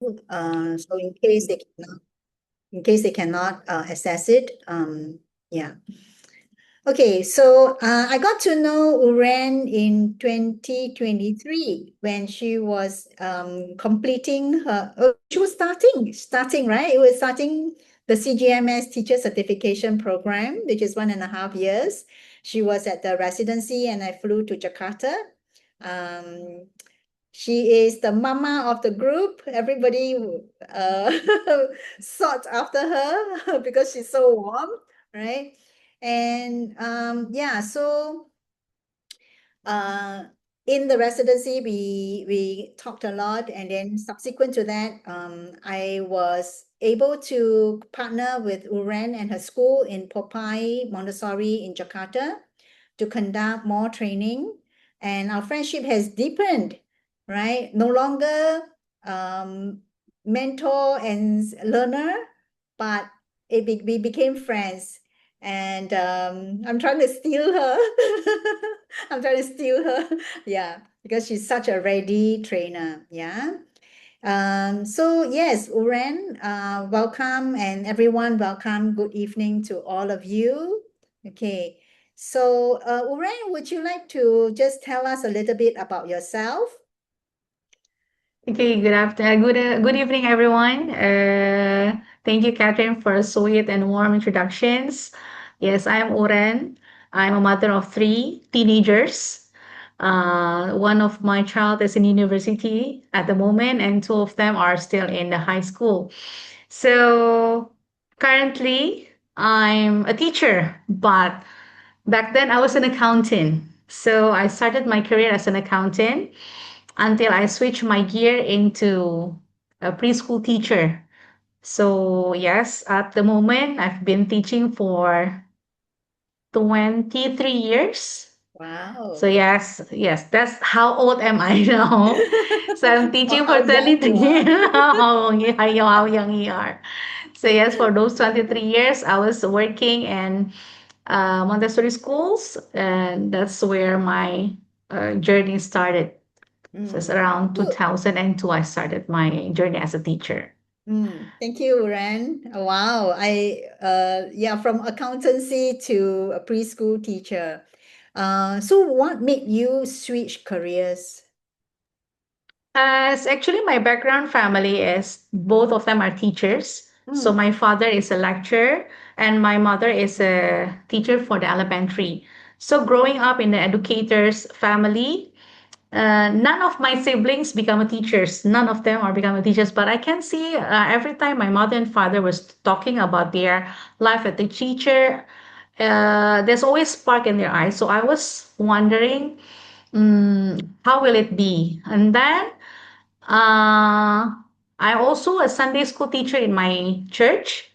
So in case they cannot access it, yeah. Okay, so I got to know Uren in 2023 when she was completing her, she was starting, right? It was starting the CGMS Teacher Certification Program, which is 1.5 years. She was at the residency and I flew to Jakarta. Um, she is the mama of the group. Everybody uh, sought after her because she's so warm, right? And yeah, so uh, in the residency, we talked a lot, and then subsequent to that, I was able to partner with Uren and her school in Popeye Montessori in Jakarta to conduct more training, and our friendship has deepened, right? No longer mentor and learner, but we became friends. And I'm trying to steal her. I'm trying to steal her. Yeah, because she's such a ready trainer. Yeah. So yes, Uren, welcome, and everyone, welcome. Good evening to all of you. Okay. So, Uren, would you like to just tell us a little bit about yourself? Okay, good afternoon, good evening, everyone. Thank you, Catherine, for sweet and warm introductions. Yes, I am Uren. I'm a mother of three teenagers. One of my child is in university at the moment, and two of them are still in the high school. So currently, I'm a teacher, but back then I was an accountant. So I started my career as an accountant until I switched my gear into a preschool teacher. So, yes, at the moment, I've been teaching for 23 years. So, Wow. yes, that's how old am I now? So, I'm Or teaching how for young you 23. are. How young you are. So, yes, for those 23 years, I was working in Montessori schools, and that's where my journey started. So it's Mm. around So, 2002 I started my journey as a teacher. Thank you, Ren. Wow, yeah, from accountancy to a preschool teacher. So what made you switch careers? As actually my background family is both of them are teachers. So Mm. my father is a lecturer and my mother is a teacher for the elementary. So growing up in the educators family, none of my siblings become teachers. None of them are becoming teachers. But I can see every time my mother and father was talking about their life as a teacher, there's always spark in their eyes. So I was wondering, how will it be? And then I'm also a Sunday school teacher in my church.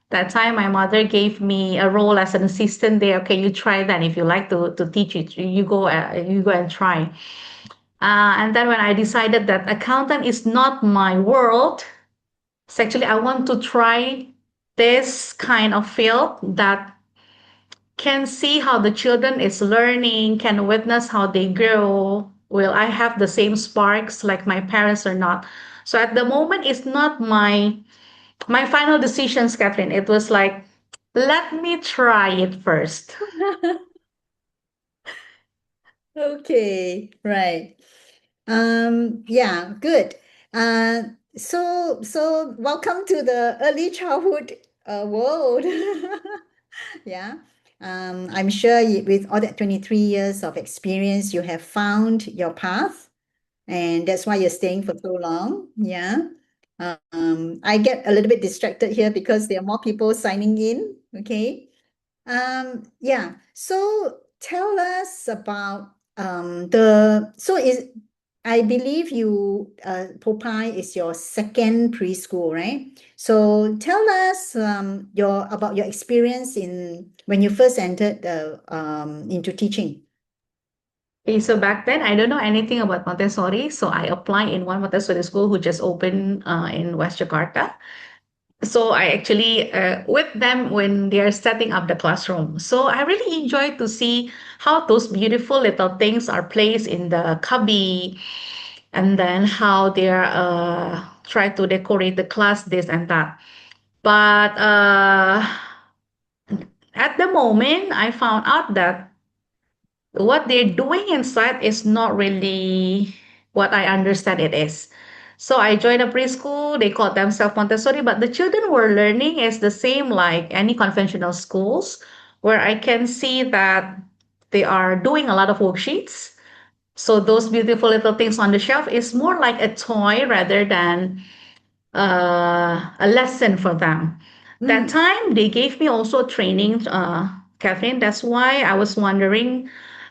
That time, my mother gave me a role as an assistant there. Okay, you try that. If you like to teach it, you go and try. And then when I decided that accountant is not my world, so actually I want to try this kind of field that can see how the children is learning, can witness how they grow. Will I have the same sparks like my parents or not? So at the moment, it's not my final decisions, Catherine. It was like, let me try it first. Okay, right. Yeah, good. Uh, so welcome to the early childhood world. Yeah. I'm sure with all that 23 years of experience, you have found your path, and that's why you're staying for so long. Yeah. I get a little bit distracted here because there are more people signing in. Okay. Yeah. So tell us about so is I believe you Popeye is your second preschool, right? So tell us your about your experience in when you first entered the into teaching. Okay, so back then I don't know anything about Montessori, so I applied in one Montessori school who just opened in West Jakarta. So I actually with them when they are setting up the classroom. So I really enjoy to see how those beautiful little things are placed in the cubby, and then how they're try to decorate the class, this and that. But at the moment, I found out that what they're doing inside is not really what I understand it is. So I joined a preschool. They called themselves Montessori, but the children were learning is the same like any conventional schools, where I can see that they are doing a lot of worksheets. So those beautiful little things on the shelf is more like a toy rather than a lesson for them. That Mm, time they gave me also training, Catherine. That's why I was wondering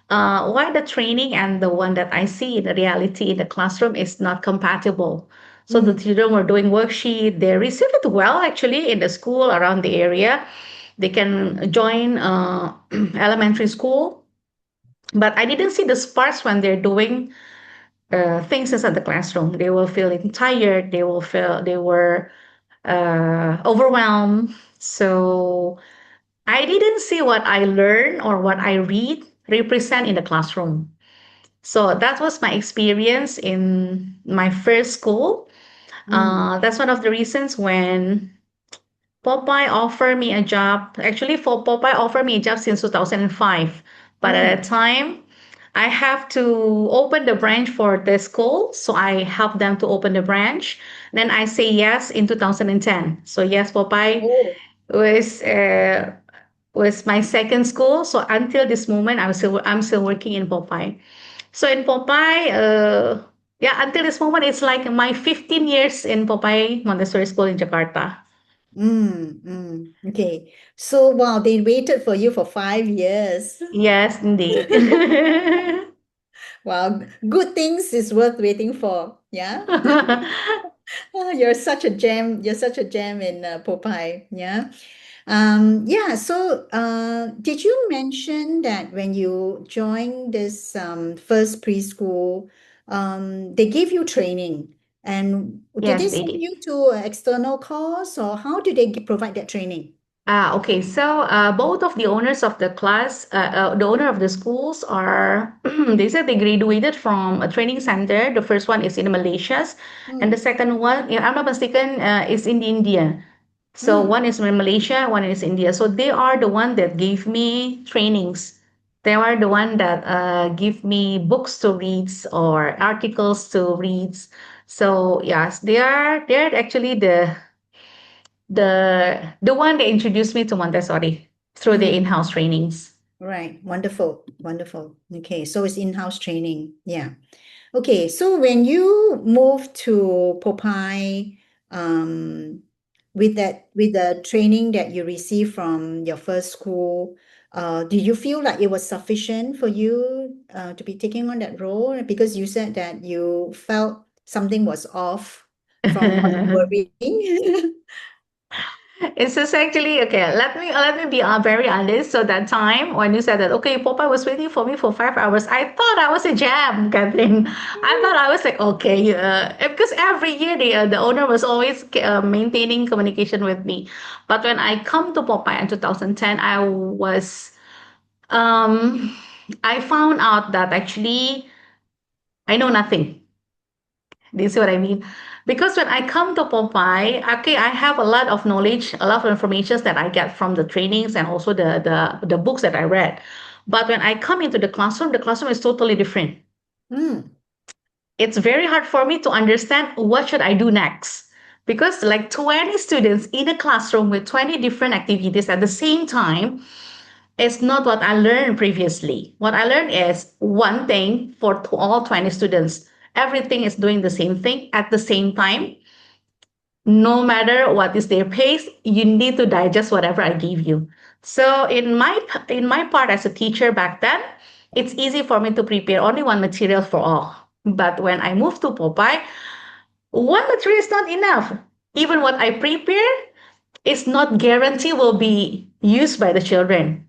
why the training and the one that I see in the reality in the classroom is not compatible. So the mm, children were doing worksheet. They receive it well actually in the school around the area. They can join elementary school, but I didn't see the sparks when they're doing things inside the classroom. They will feeling tired. They will feel they were overwhelmed. So I didn't see what I learn or what I read represent in the classroom. So that was my experience in my first school. mm, That's one of the reasons when Popeye offered me a job. Actually, for Popeye offered me a job since 2005. But at mm, that time, I have to open the branch for the school. So I helped them to open the branch. Then I say yes in 2010. So yes, Popeye oh, was uh, was my second school. So until this moment, I'm still working in Popeye. So in Popeye, yeah, until this moment, it's like my 15 years in Popeye Montessori School in Jakarta. Okay. So, wow, they waited for you for 5 years. Yes, indeed. Wow, good things is worth waiting for. Yeah. You're such a gem. You're such a gem in Popeye. Yeah. Yeah. So, did you mention that when you joined this first preschool, they gave you training, and did Yes, they they send did. you to an external course, or how do they provide that training? Okay. So both of the owners of the class, the owner of the schools are, they said they graduated from a training center. The first one is in Malaysia, and the Hmm. second one, if I'm not mistaken, is in India. So Hmm. one is in Malaysia, one is India. So they are the one that gave me trainings. They are the one that give me books to read or articles to read. So yes, they are actually the one that introduced me to Montessori through the Hmm. in-house trainings. Right. Wonderful. Wonderful. Okay. So it's in-house training. Yeah. Okay, so when you moved to Popeye, um, with the training that you received from your first school, do you feel like it was sufficient for you to be taking on that role? Because you said that you felt something was off from what you were reading. It's just actually okay. Let me be very honest. So that time when you said that, okay, Popeye was waiting for me for 5 hours, I thought I was a jam, Catherine. I thought I was like, okay, because every year the owner was always maintaining communication with me. But when I come to Popeye in 2010, um, I found out that actually I know nothing. Do you see what I mean? Because when I come to Popeye, okay, I have a lot of knowledge, a lot of information that I get from the trainings and also the books that I read. But when I come into the classroom is totally different. Mm, It's very hard for me to understand what should I do next. Because like 20 students in a classroom with 20 different activities at the same time is not what I learned previously. What I learned is one thing for all 20 students. Everything is doing the same thing at the same time. No matter what is their pace, you need to digest whatever I give you. So in my part as a teacher back then, it's easy for me to prepare only one material for all. But when I moved to Popeye, one material is not enough. Even what I prepare is not guaranteed will be used by the children.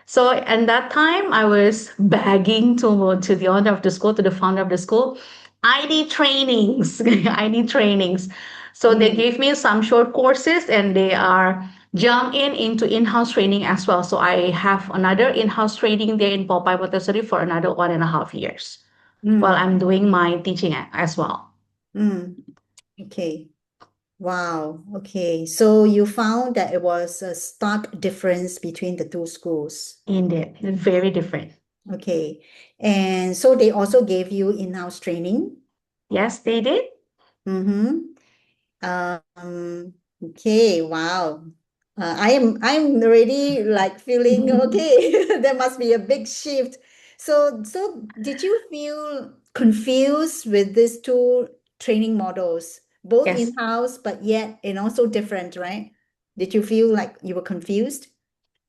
So at that time, I was begging to the owner of the school, to the founder of the school, I need trainings. I need trainings. So they mm, gave me some short courses, and they are jump into in-house training as well. So I have another in-house training there in Popeye Montessori for another 1.5 years while mm, I'm doing my teaching as well. mm. Okay. Wow. Okay. So you found that it was a stark difference between the two schools. Indeed, very different. Okay. And so they also gave you in-house training. Yes, they did. Mm-hmm. Okay, wow. I'm already like feeling okay. There must be a big shift. So did you feel confused with these two training models, both Yes. in-house, but yet and also different, right? Did you feel like you were confused?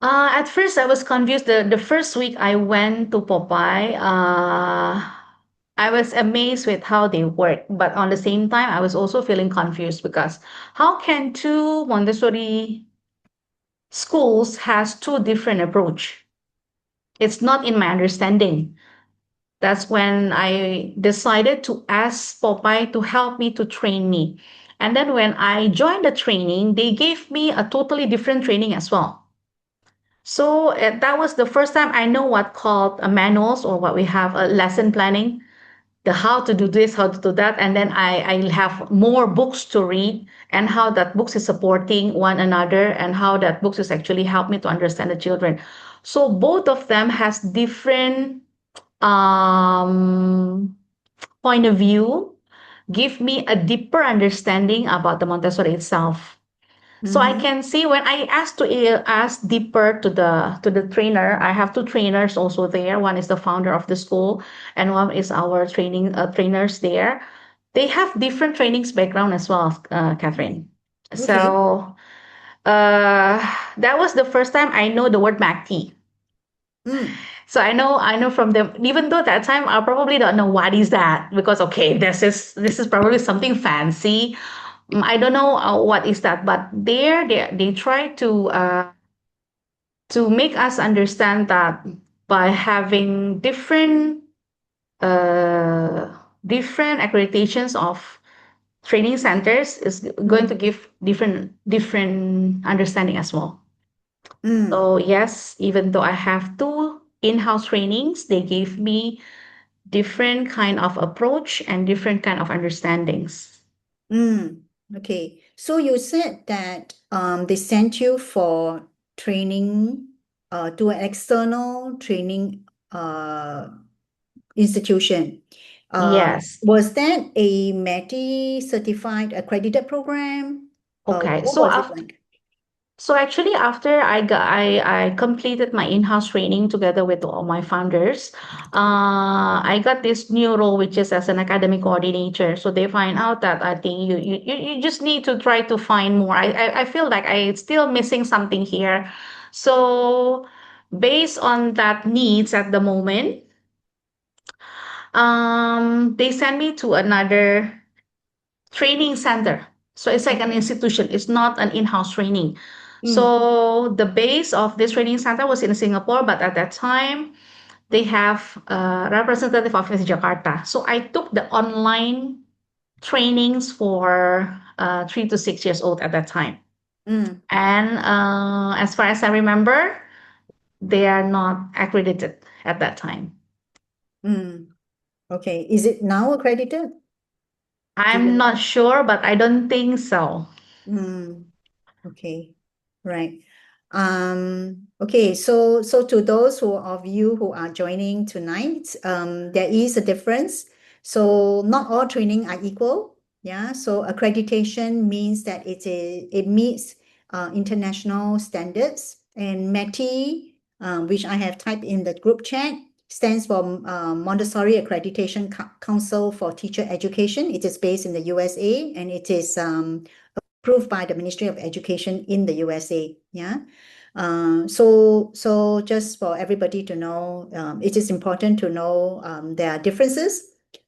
At first, I was confused. The first week I went to Popeye, I was amazed with how they work. But on the same time, I was also feeling confused because how can two Montessori schools has two different approach? It's not in my understanding. That's when I decided to ask Popeye to help me to train me. And then when I joined the training, they gave me a totally different training as well. So that was the first time I know what called manuals or what we have a lesson planning, the how to do this, how to do that, and then I have more books to read and how that books is supporting one another and how that books is actually help me to understand the children. So both of them has different um, point of view, give me a deeper understanding about the Montessori itself. So I Mm-hmm. can see when I ask to ask deeper to the trainer. I have two trainers also there. One is the founder of the school, and one is our training trainers there. They have different trainings background as well, Catherine. Okay. So uh, that was the first time I know the word MACTE. Mm. So I know from them. Even though that time I probably don't know what is that because okay, this is probably something fancy. I don't know what is that, but there they try to make us understand that by having uh, different accreditations of training centers is going to Mm. give different understanding as well. Mm. So yes, even though I have two in-house trainings, they gave me different kind of approach and different kind of understandings. Mm, okay. So you said that they sent you for training to an external training institution. Yes. Was that a MATI certified accredited program? Okay. What was it like? So actually, after I completed my in-house training together with all my founders, I got this new role, which is as an academic coordinator. So they find out that I think you just need to try to find more. I feel like I still missing something here. So based on that needs at the moment, they send me to another training center. So it's like an Okay. institution. It's not an in-house training. Mm, So the base of this training center was in Singapore, but at that time they have a representative office in Jakarta. So I took the online trainings for 3 to 6 years old at that time. mm, And as far as I remember, they are not accredited at that time. mm. Okay. Is it now accredited? Do you I'm know? not sure, but I don't think so. Mm. Okay, right. Okay, so to those who of you who are joining tonight, there is a difference. So not all training are equal. Yeah. So accreditation means that it meets international standards, and METI, which I have typed in the group chat, stands for Montessori Accreditation Council for Teacher Education. It is based in the USA, and it is approved by the Ministry of Education in the USA. Yeah. So just for everybody to know, it is important to know there are differences.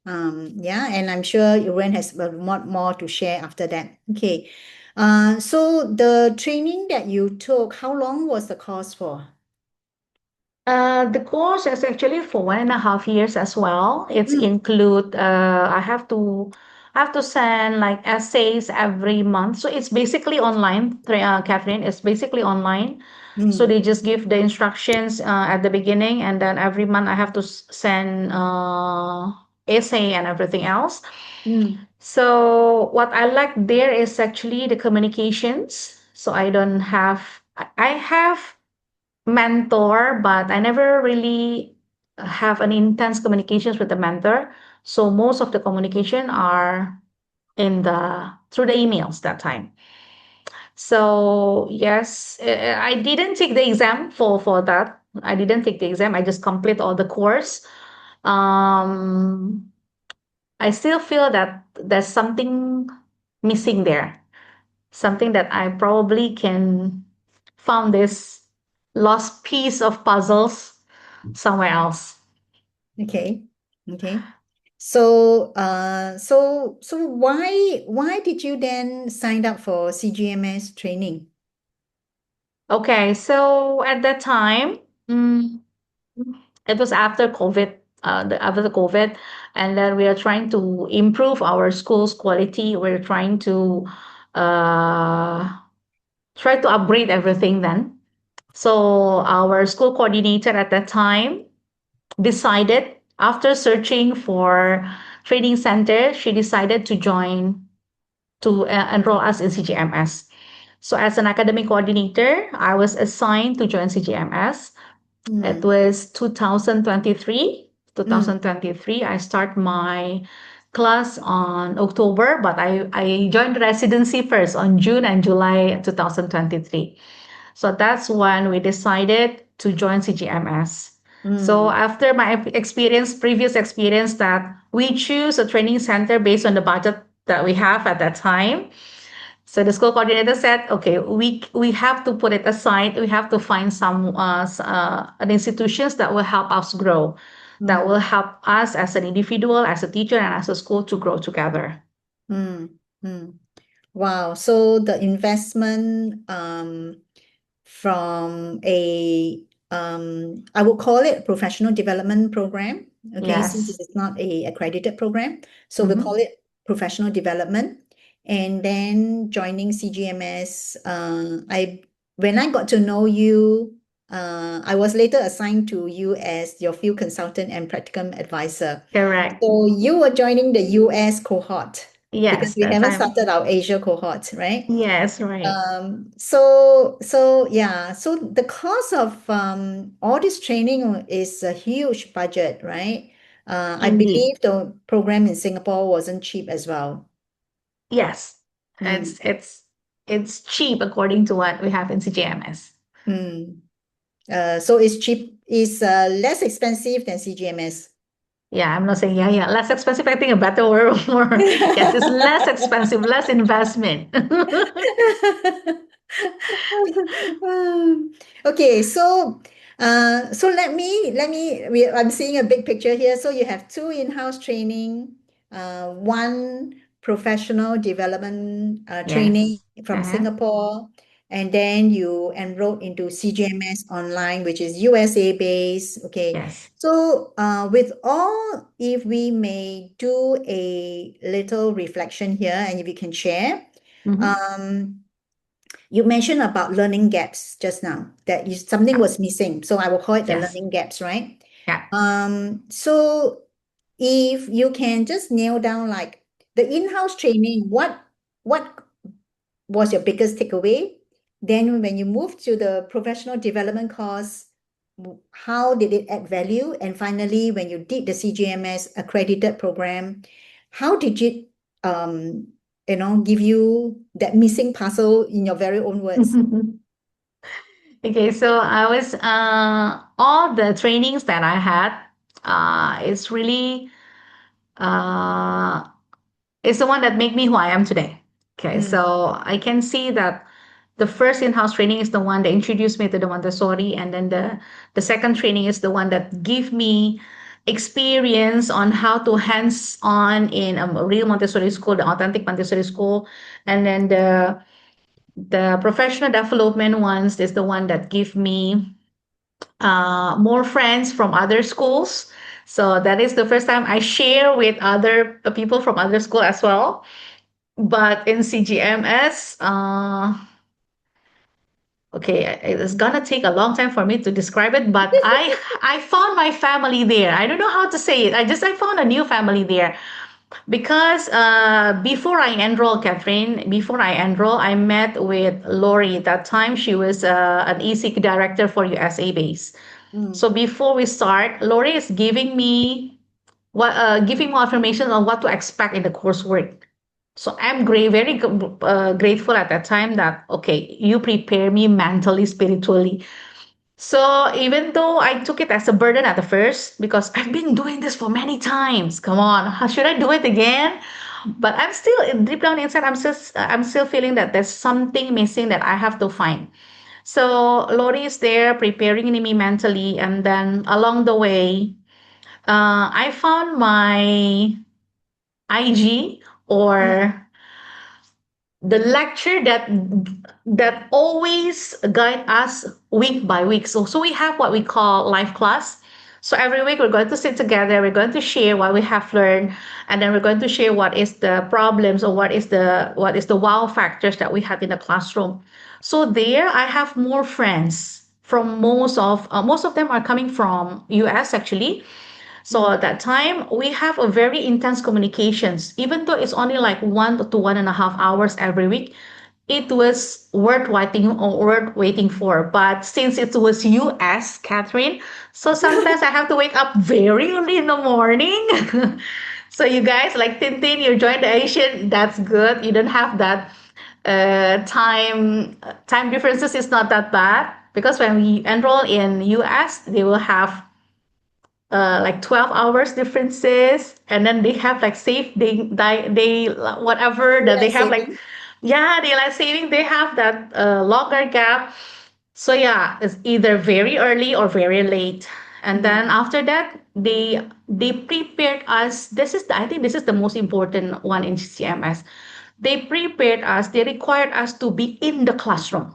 Yeah, and I'm sure Uren has a lot more to share after that. Okay. So the training that you took, how long was the course for? The course is actually for 1.5 years as well. It's Mm, include I have to send like essays every month. So it's basically online, Catherine. It's basically online. So mm, they just give the instructions at the beginning, and then every month I have to send essay and everything else. Mm. So what I like there is actually the communications. So I have mentor, but I never really have an intense communications with the mentor. So most of the communication are in the through the emails that time. So yes, I didn't take the exam for that. I didn't take the exam. I just complete all the course. Um, I still feel that there's something missing there. Something that I probably can found this lost piece of puzzles somewhere else. Okay. Okay. So, so why did you then sign up for CGMS training? Okay, so at that time, mm, it was after COVID, after the COVID, and then we are trying to improve our school's quality. We're trying to uh, try to upgrade everything then. So our school coordinator at that time decided, after searching for training center, she decided to join to enroll us in CGMS. So as an academic coordinator, I was assigned to join CGMS. It Mm, was 2023. mm, 2023, I start my class on October, but I joined residency first on June and July 2023. So that's when we decided to join CGMS. So mm, after my previous experience that we choose a training center based on the budget that we have at that time. So the school coordinator said, okay, we have to put it aside. We have to find some an institutions that will help us grow, that will mm, help us as an individual, as a teacher, and as a school to grow together. mm, mm. Wow. So the investment from a I would call it professional development program. Okay, since it Yes. is not a accredited program, so we call Mm-hmm. it professional development. And then joining CGMS, I when I got to know you, I was later assigned to you as your field consultant and practicum advisor. Correct. So you were joining the US cohort because Yes, we that haven't time. started our Asia cohort, right? Yes, right. So yeah, so the cost of all this training is a huge budget, right? I Indeed. believe the program in Singapore wasn't cheap as well. Yes. Mm, It's cheap according to what we have in CGMS. mm. So it's cheap, is less expensive than CGMS. Yeah, I'm not saying yeah. Less expensive, I think a better word more. Yes, it's less expensive, less investment. Okay, so I'm seeing a big picture here. So you have two in-house training, one professional development training Yes. from Uh-huh. Singapore, and then you enrolled into CGMS Online, which is USA based. Okay, Yes. so with all, if we may do a little reflection here, and if you can share. Mm-hmm. Um, you mentioned about learning gaps just now, that something Yeah. was missing. So I will call it the Yes. learning gaps, right? Yeah. So if you can just nail down like the in-house training, what was your biggest takeaway? Then when you moved to the professional development course, how did it add value? And finally, when you did the CGMS accredited program, how did it give you that missing puzzle in your very own words? Okay, so I was all the trainings that I had is really uh it's the one that made me who I am today. Okay, Mm, so I can see that the first in-house training is the one that introduced me to the Montessori, and then the second training is the one that give me experience on how to hands-on in a real Montessori school, the authentic Montessori school, and then the professional development ones is the one that give me more friends from other schools. So that is the first time I share with other people from other school as well. But in CGMS, Okay, it's gonna take a long time for me to describe it, but I found my family there. I don't know how to say it. I found a new family there because before I enroll, Catherine, before I enroll, I met with Lori. At that time, she was an EC director for USA base. Mm. So before we start, Lori is giving more information on what to expect in the coursework. So I'm very grateful at that time that okay, you prepare me mentally, spiritually. So even though I took it as a burden at the first, because I've been doing this for many times. Come on, should I do it again? But I'm still deep down inside. I'm still feeling that there's something missing that I have to find. So Lori is there preparing me mentally, and then along the way, I found my IG Mm. or the lecture that always guide us week by week. So we have what we call live class. So every week we're going to sit together, we're going to share what we have learned, and then we're going to share what is the problems or what is the wow factors that we have in the classroom. So there I have more friends from most of them are coming from US actually. So Mm. at that time, we have a very intense communications. Even though it's only like 1 to 1.5 hours every week, it was worth waiting for. But since it was US, Catherine, so sometimes I have to wake up very early in the morning. So you guys, like Tintin, you joined the Asian. That's good. You don't have that time differences. Is not that bad because when we enroll in US, they will have like 12 hours differences, and then they have like safe they whatever that they Daylight have like, saving. yeah, daylight saving, they have that longer gap. So yeah, it's either very early or very late. And then Mm. after that, they prepared us. I think this is the most important one in CMS. They prepared us, they required us to be in the classroom.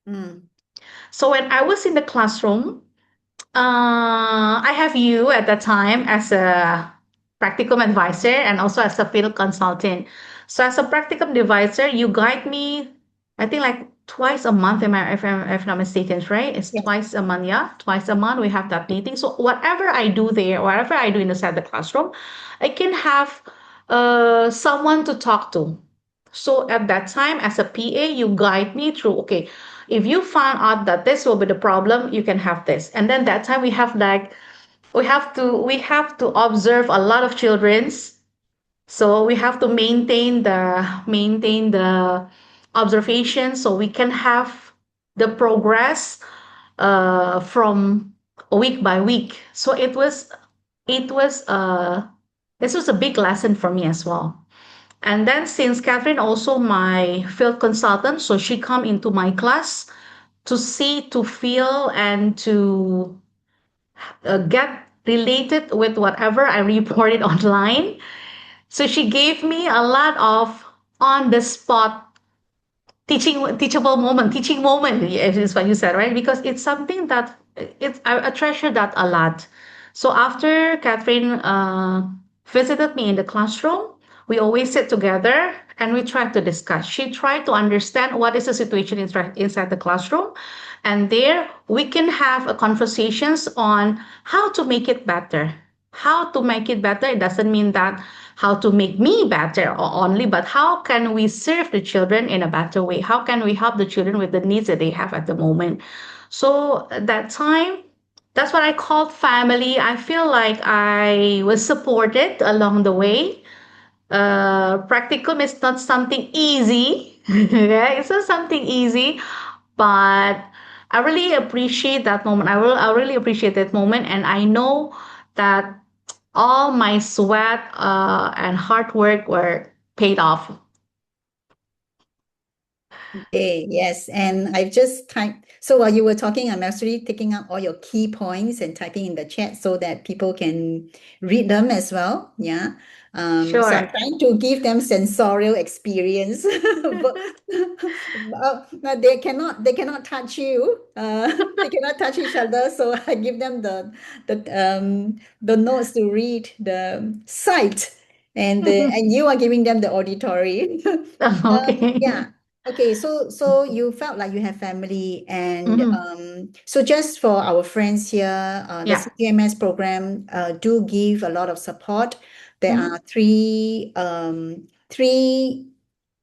Mm. So when I was in the classroom, I have you at that time as a practicum advisor and also as a field consultant. So as a practicum advisor, you guide me, I think like twice a month, if I'm not mistaken, right? It's Yes. twice a month, yeah. Twice a month we have that meeting. So whatever I do there, whatever I do inside the classroom, I can have someone to talk to. So at that time, as a PA, you guide me through, okay, if you found out that this will be the problem, you can have this. And then that time we have like we have to observe a lot of children's. So we have to maintain the observation so we can have the progress from week by week. So it was this was a big lesson for me as well. And then since Catherine also my field consultant, so she come into my class to see, to feel, and to get related with whatever I reported online. So she gave me a lot of on the spot teaching moment is what you said, right? Because it's something that I treasure that a lot. So after Catherine visited me in the classroom, we always sit together and we try to discuss. She tried to understand what is the situation inside the classroom, and there we can have a conversations on how to make it better. How to make it better, it doesn't mean that how to make me better only, but how can we serve the children in a better way? How can we help the children with the needs that they have at the moment? So at that time, that's what I called family. I feel like I was supported along the way. Practicum is not something easy. Yeah, it's not something easy, but I really appreciate that moment. I really appreciate that moment, and I know that all my sweat and hard work were paid off. Okay, yes, and I've just typed. So while you were talking, I'm actually taking up all your key points and typing in the chat so that people can read them as well. Yeah. So I'm Sure. trying to give them sensorial experience, but no, they cannot touch you. They cannot touch each other. So I give them the notes to read, the sight, and you are giving them the auditory. Okay. Yeah. Okay, so you felt like you have family, and Hmm. so just for our friends here, the Yeah. CGMS program do give a lot of support. There Hmm. are three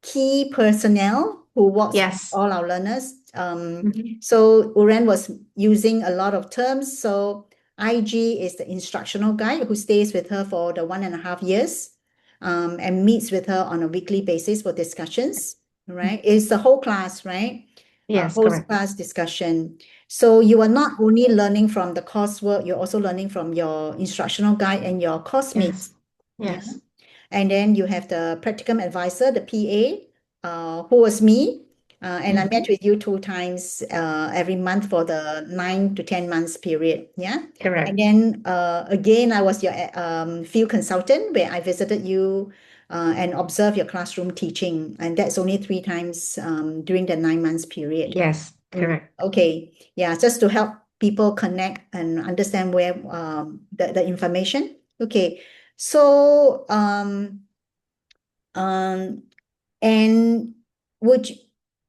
key personnel who works with Yes. all our learners. Hmm. So Uren was using a lot of terms. So IG is the instructional guide who stays with her for the 1.5 years, and meets with her on a weekly basis for discussions. Right? It's the whole class, right? Yes, Whole correct. class discussion. So you are not only learning from the coursework, you're also learning from your instructional guide and your course Yes. mates. Yeah. Yes. And then you have the practicum advisor, the PA, who was me. And I met Hmm. with you 2 times every month for the 9 to 10 months period. Yeah. And Correct. then again, I was your field consultant where I visited you and observed your classroom teaching. And that's only 3 times during the 9 months period. Yes, correct. Okay. Yeah, just to help people connect and understand where the information. Okay. So um and would you,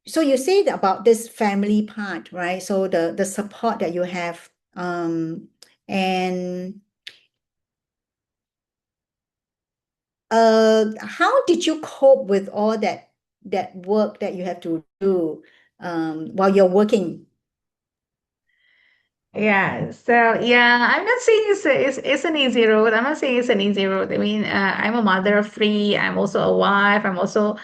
so you said about this family part, right? So the support that you have, and how did you cope with all that work that you have to do while you're working? Yeah. So yeah, I'm not saying it's an easy road. I'm not saying it's an easy road. I mean, I'm a mother of three. I'm also a wife. I'm also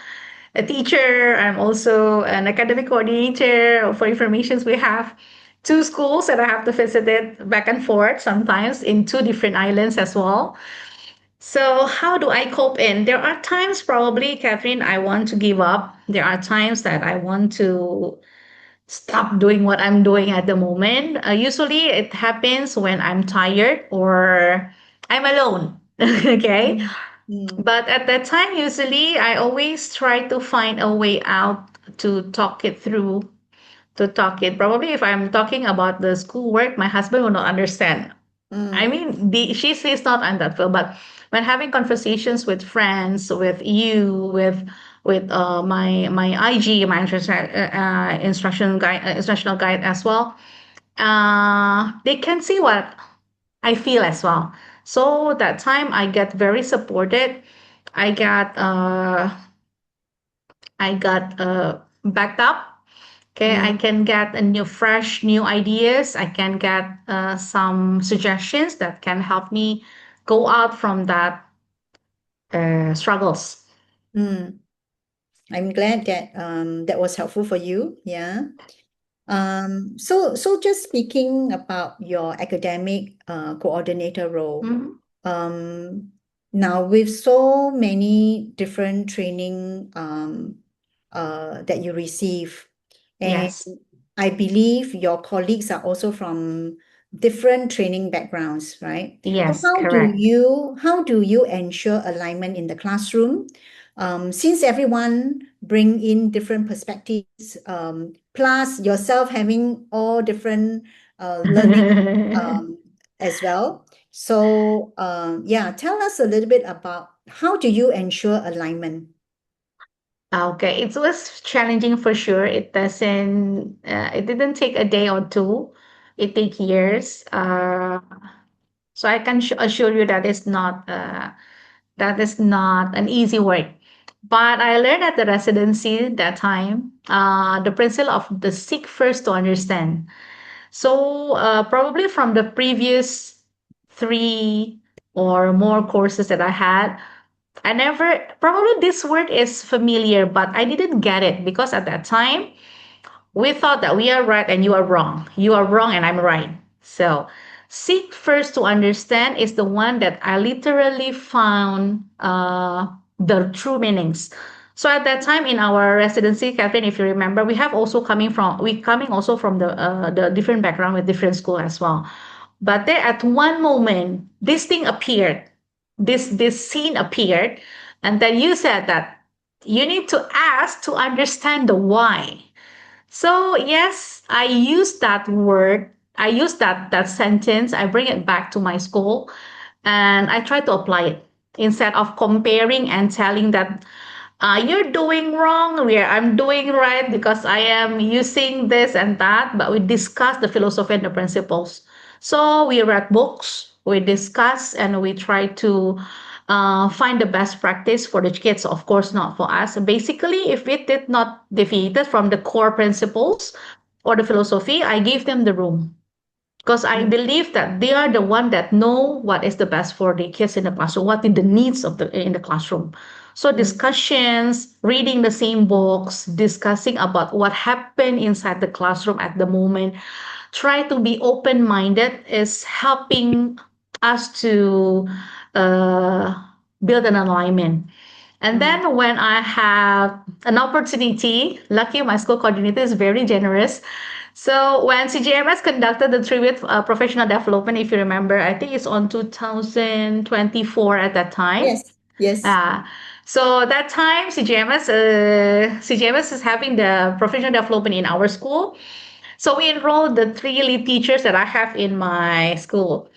a teacher. I'm also an academic coordinator. For informations, we have two schools that I have to visit it back and forth sometimes in two different islands as well. So how do I cope in? There are times probably, Catherine, I want to give up. There are times that I want to stop doing what I'm doing at the moment. Usually it happens when I'm tired or I'm alone. Okay. Mm, mm, But at that time, usually I always try to find a way out to talk it through, to talk it. Probably if I'm talking about the schoolwork, my husband will not understand. I mm, mean, she says not on that field, but when having conversations with friends, with you, with my IG, my instructional guide as well, they can see what I feel as well. So that time I get very supported. I got backed up. Okay, I mm, can get a new, fresh, new ideas. I can get some suggestions that can help me go out from that struggles. mm. I'm glad that that was helpful for you. Yeah. So just speaking about your academic coordinator role, Mhm. um, now with so many different training that you receive, and Yes, I believe your colleagues are also from different training backgrounds, right? So yes, how do correct. you ensure alignment in the classroom? Since everyone bring in different perspectives, plus yourself having all different learning as well. So yeah, tell us a little bit about how do you ensure alignment? Okay, it was challenging for sure. It didn't take a day or two. It take years. So I can assure you that is not an easy work. But I learned at the residency that time the principle of the seek first to understand. So probably from the previous three or more courses that I had, I never, probably this word is familiar, but I didn't get it because at that time we thought that we are right and you are wrong. You are wrong and I'm right. So seek first to understand is the one that I literally found the true meanings. So at that time in our residency, Catherine, if you remember, we coming also from the different background with different school as well. But there at one moment, this thing appeared, this scene appeared, and then you said that you need to ask to understand the why. So yes, I use that word. I use that sentence. I bring it back to my school, and I try to apply it instead of comparing and telling that you're doing wrong, I'm doing right because I am using this and that, but we discuss the philosophy and the principles. So we read books, we discuss, and we try to find the best practice for the kids, of course, not for us. Basically, if it did not deviate from the core principles or the philosophy, I gave them the room because I believe that they are the one that know what is the best for the kids in the classroom, what is the needs of the in the classroom. So discussions, reading the same books, discussing about what happened inside the classroom at the moment, try to be open-minded is helping us to uh, build an alignment. And then when I have an opportunity, lucky my school coordinator is very generous. So when CGMS conducted the 3-week professional development, if you remember, I think it's on 2024 at that time. Yes, yes. Uh, so that time CGMS is having the professional development in our school. So we enrolled the 3 lead teachers that I have in my school.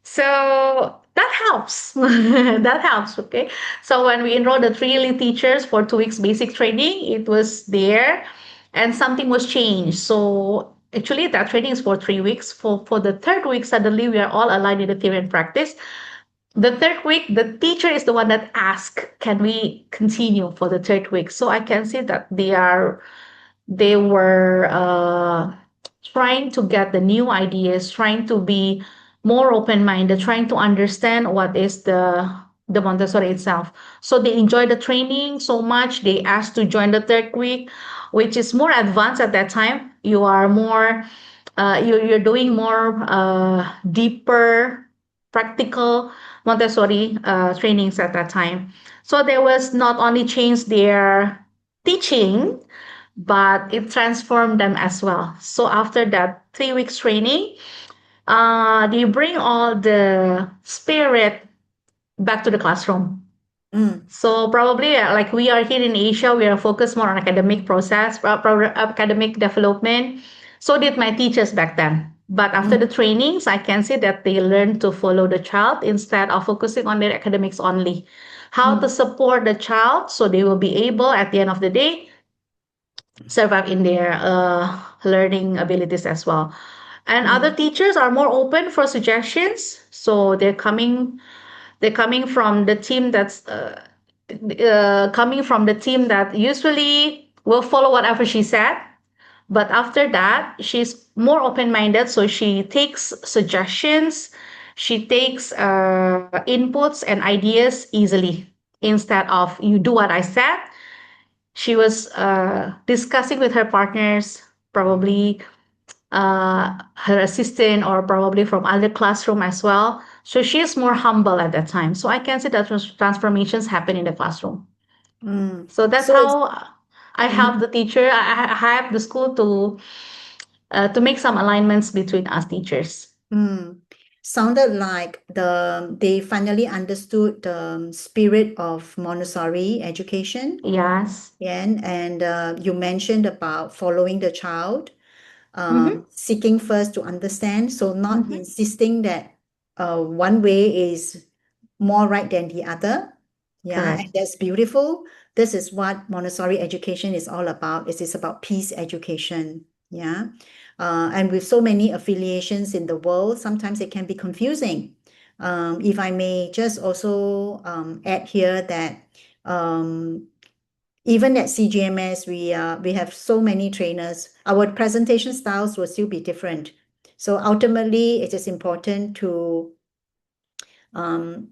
So that helps. That helps. Okay. So when we enrolled the 3 lead teachers for 2 weeks basic training, it was there and something was changed. So actually that training is for 3 weeks. For the third week, suddenly we are all aligned in the theory and practice. The third week, the teacher is the one that asks, can we continue for the third week? So I can see that they were trying to get the new ideas, trying to be more open-minded, trying to understand what is the Montessori itself. So they enjoyed the training so much. They asked to join the third week, which is more advanced at that time. You are more, you're doing more deeper, practical Montessori trainings at that time. So there was not only change their teaching, but it transformed them as well. So after that 3 weeks training, they bring all the spirit back to the classroom. So probably like we are here in Asia, we are focused more on academic process, academic development. So did my teachers back then. But after the trainings, I can see that they learn to follow the child instead of focusing on their academics only. How to support the child so they will be able at the end of the day survive in their learning abilities as well. And other teachers are more open for suggestions, so they're coming from the team that's coming from the team that usually will follow whatever she said. But after that, she's more open-minded, so she takes suggestions, she takes inputs and ideas easily. Instead of you do what I said, she was discussing with her partners, probably her assistant, or probably from other classroom as well. So she is more humble at that time. So I can see that transformations happen in the classroom. So that's So it's how I help the teacher. I have the school to make some alignments between us teachers. sounded like they finally understood the spirit of Montessori education. Yes. Yeah, and you mentioned about following the child, Mm-hmm. seeking first to understand, so not Mm-hmm. insisting that one way is more right than the other. Yeah, and Correct. that's beautiful. This is what Montessori education is all about. It is about peace education. Yeah. And with so many affiliations in the world, sometimes it can be confusing. If I may just also add here that even at CGMS, we have so many trainers. Our presentation styles will still be different. So ultimately, it is important um,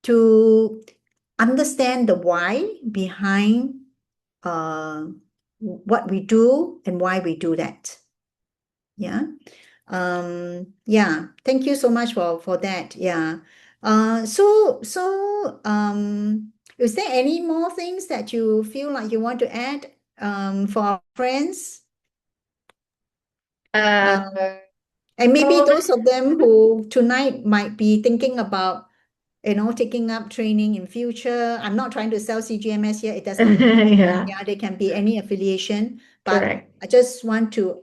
to understand the why behind what we do and why we do that. Yeah. Yeah. Thank you so much for that. Yeah. Is there any more things that you feel like you want to add for our friends? Uh, And maybe Probably. those of them who tonight might be thinking about, taking up training in future. I'm not trying to sell CGMS here. It does not. Yeah. Yeah, there can be any affiliation, but Correct. I just want to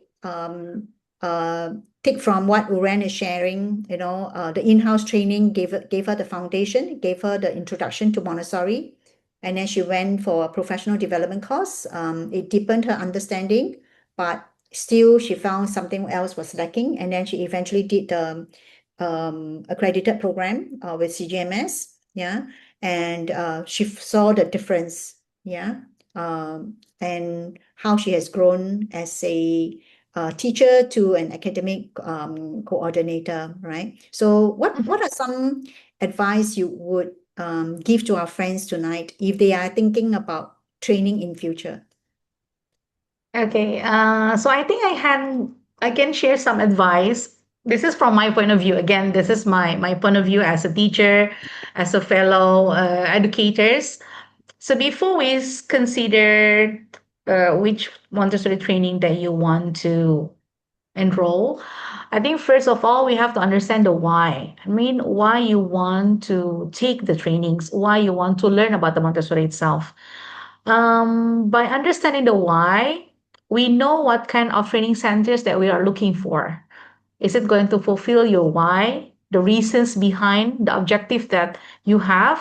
take from what Uren is sharing, the in-house training gave her the foundation, gave her the introduction to Montessori. and then she went for a professional development course. It deepened her understanding, but still she found something else was lacking, and then she eventually did the accredited program with CGMS, yeah, and she saw the difference, yeah, and how she has grown as a teacher to an academic coordinator, right? So what are some advice you would give to our friends tonight if they are thinking about training in future? Okay, so I think I can share some advice. This is from my point of view. Again, this is my point of view as a teacher, as a fellow educators. So before we consider which Montessori training that you want to enroll, I think first of all we have to understand the why. I mean, why you want to take the trainings, why you want to learn about the Montessori itself. By understanding the why, we know what kind of training centers that we are looking for. Is it going to fulfill your why, the reasons behind the objective that you have?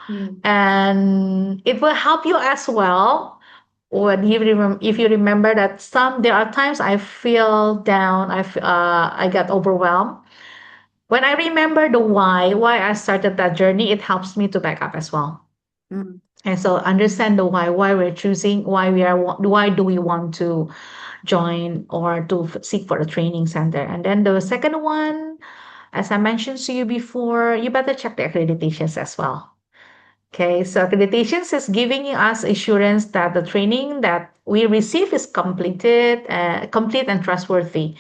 Mm, And it will help you as well when if you remember that there are times I feel down, I got overwhelmed. When I remember the why I started that journey, it helps me to back up as well. mm, And so understand the why we're choosing, why do we want to join or to seek for a training center. And then the second one, as I mentioned to you before, you better check the accreditations as well. Okay, so accreditations is giving us assurance that the training that we receive is complete and trustworthy,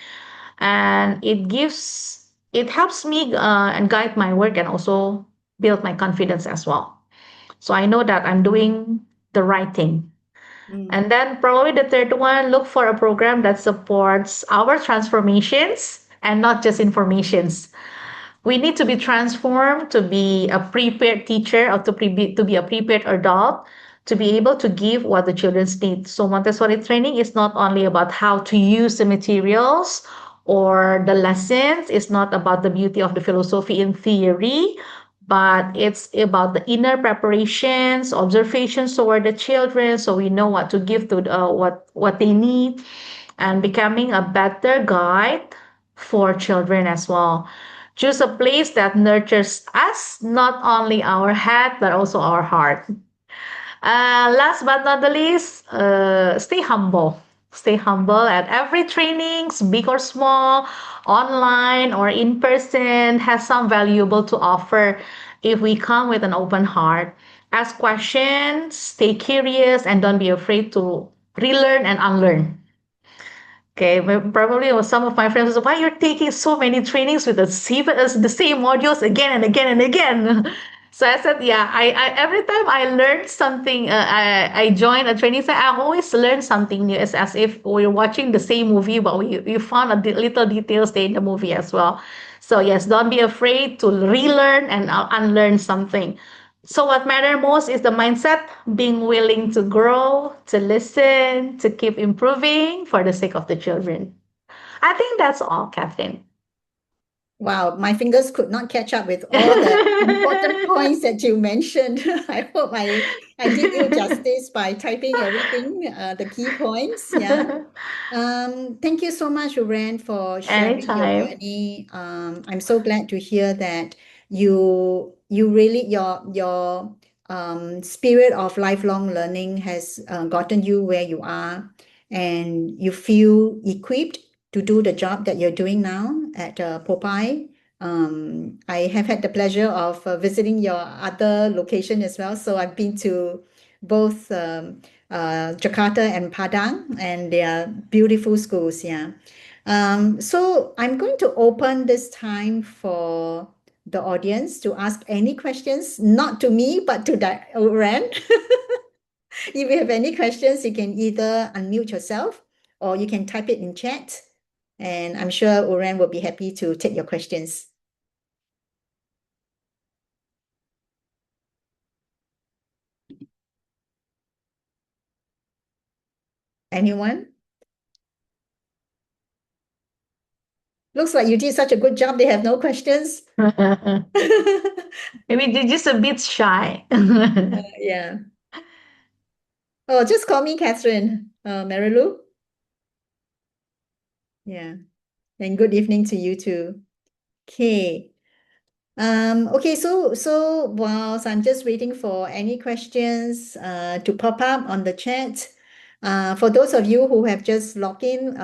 and it helps me and guide my work and also build my confidence as well. So I know that I'm doing the right thing. mm. And then probably the third one, look for a program that supports our transformations and not just informations. We need to be transformed to be a prepared teacher or to be a prepared adult to be able to give what the children need. So Montessori training is not only about how to use the materials or the lessons. It's not about the beauty of the philosophy in theory, but it's about the inner preparations, observations toward the children, so we know what to give to what they need, and becoming a better guide for children as well. Choose a place that nurtures us, not only our head, but also our heart. Last but not the least, stay humble. Stay humble at every trainings, big or small, online or in person, has some valuable to offer if we come with an open heart. Ask questions, stay curious, and don't be afraid to relearn and unlearn. Okay, probably some of my friends was, why you're taking so many trainings with the same modules again and again and again. So I said, yeah, I every time I learned something, I joined a training session, I always learn something new. It's as if we're watching the same movie, but we found little details there in the movie as well. So yes, don't be afraid to relearn and unlearn something. So what matters most is the mindset, being willing to grow, to listen, to keep improving for the sake of the children. I think that's all, Catherine. Wow, my fingers could not catch up with all the important points that you mentioned. I hope I did you justice by typing everything, the key points. Yeah. Thank you so much, Uren, for sharing your Anytime. journey. I'm so glad to hear that you really your spirit of lifelong learning has gotten you where you are, and you feel equipped to do the job that you're doing now at Popeye. I have had the pleasure of visiting your other location as well. So I've been to both Jakarta and Padang, and they are beautiful schools. Yeah. So I'm going to open this time for the audience to ask any questions, not to me, but to Ren. If you have any questions, you can either unmute yourself or you can type it in chat. And I'm sure Uren will be happy to take your questions. Anyone? Looks like you did such a good job. They have no questions. Maybe they're just a bit shy. Yeah. Oh, just call me Catherine, Marilu. Yeah. And good evening to you too. Okay. Okay, so whilst I'm just waiting for any questions to pop up on the chat, for those of you who have just logged in,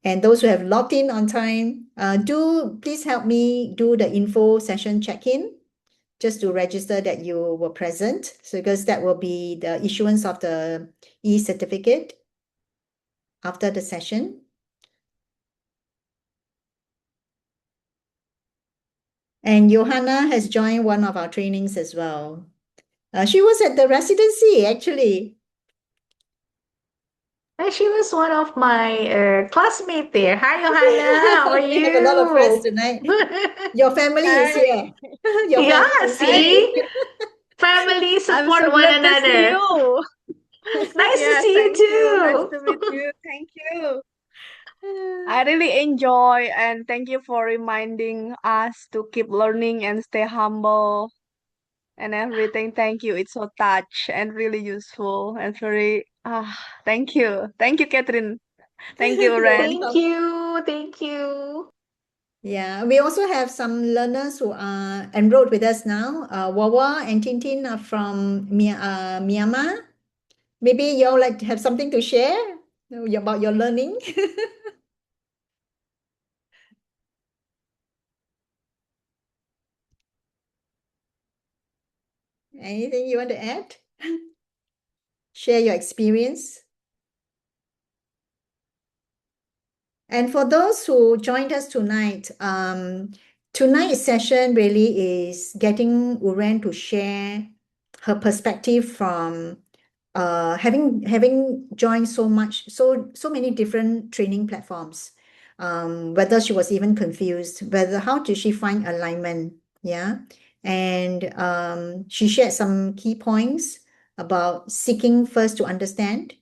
and those who have logged in on time, do please help me do the info session check-in just to register that you were present. So because that will be the issuance of the e-certificate after the session. And Johanna has joined one of our trainings as well. She was at the residency, actually. And she was one of my classmates there. Hi, Johanna. How are We have a lot of friends you? tonight. Your family is Hi, here. Your Yeah, family is here. hi. see? Family I'm support so one glad to see another. you. Nice to Yeah, see you thank you. Nice too. to meet you. Thank you. I really enjoy and thank you for reminding us to keep learning and stay humble and everything. Thank you. It's so touch and really useful and very thank you. Thank you, Catherine. Thank you, You're Ren. Thank welcome. you. Thank you. Yeah, we also have some learners who are enrolled with us now. Wawa and Tintin are from Myanmar. Maybe you all like to have something to share about your learning. Anything you want to add? Share your experience. And for those who joined us tonight, tonight's session really is getting Uren to share her perspective from having joined so many different training platforms. Whether she was even confused, whether how did she find alignment? Yeah. And she shared some key points about seeking first to understand,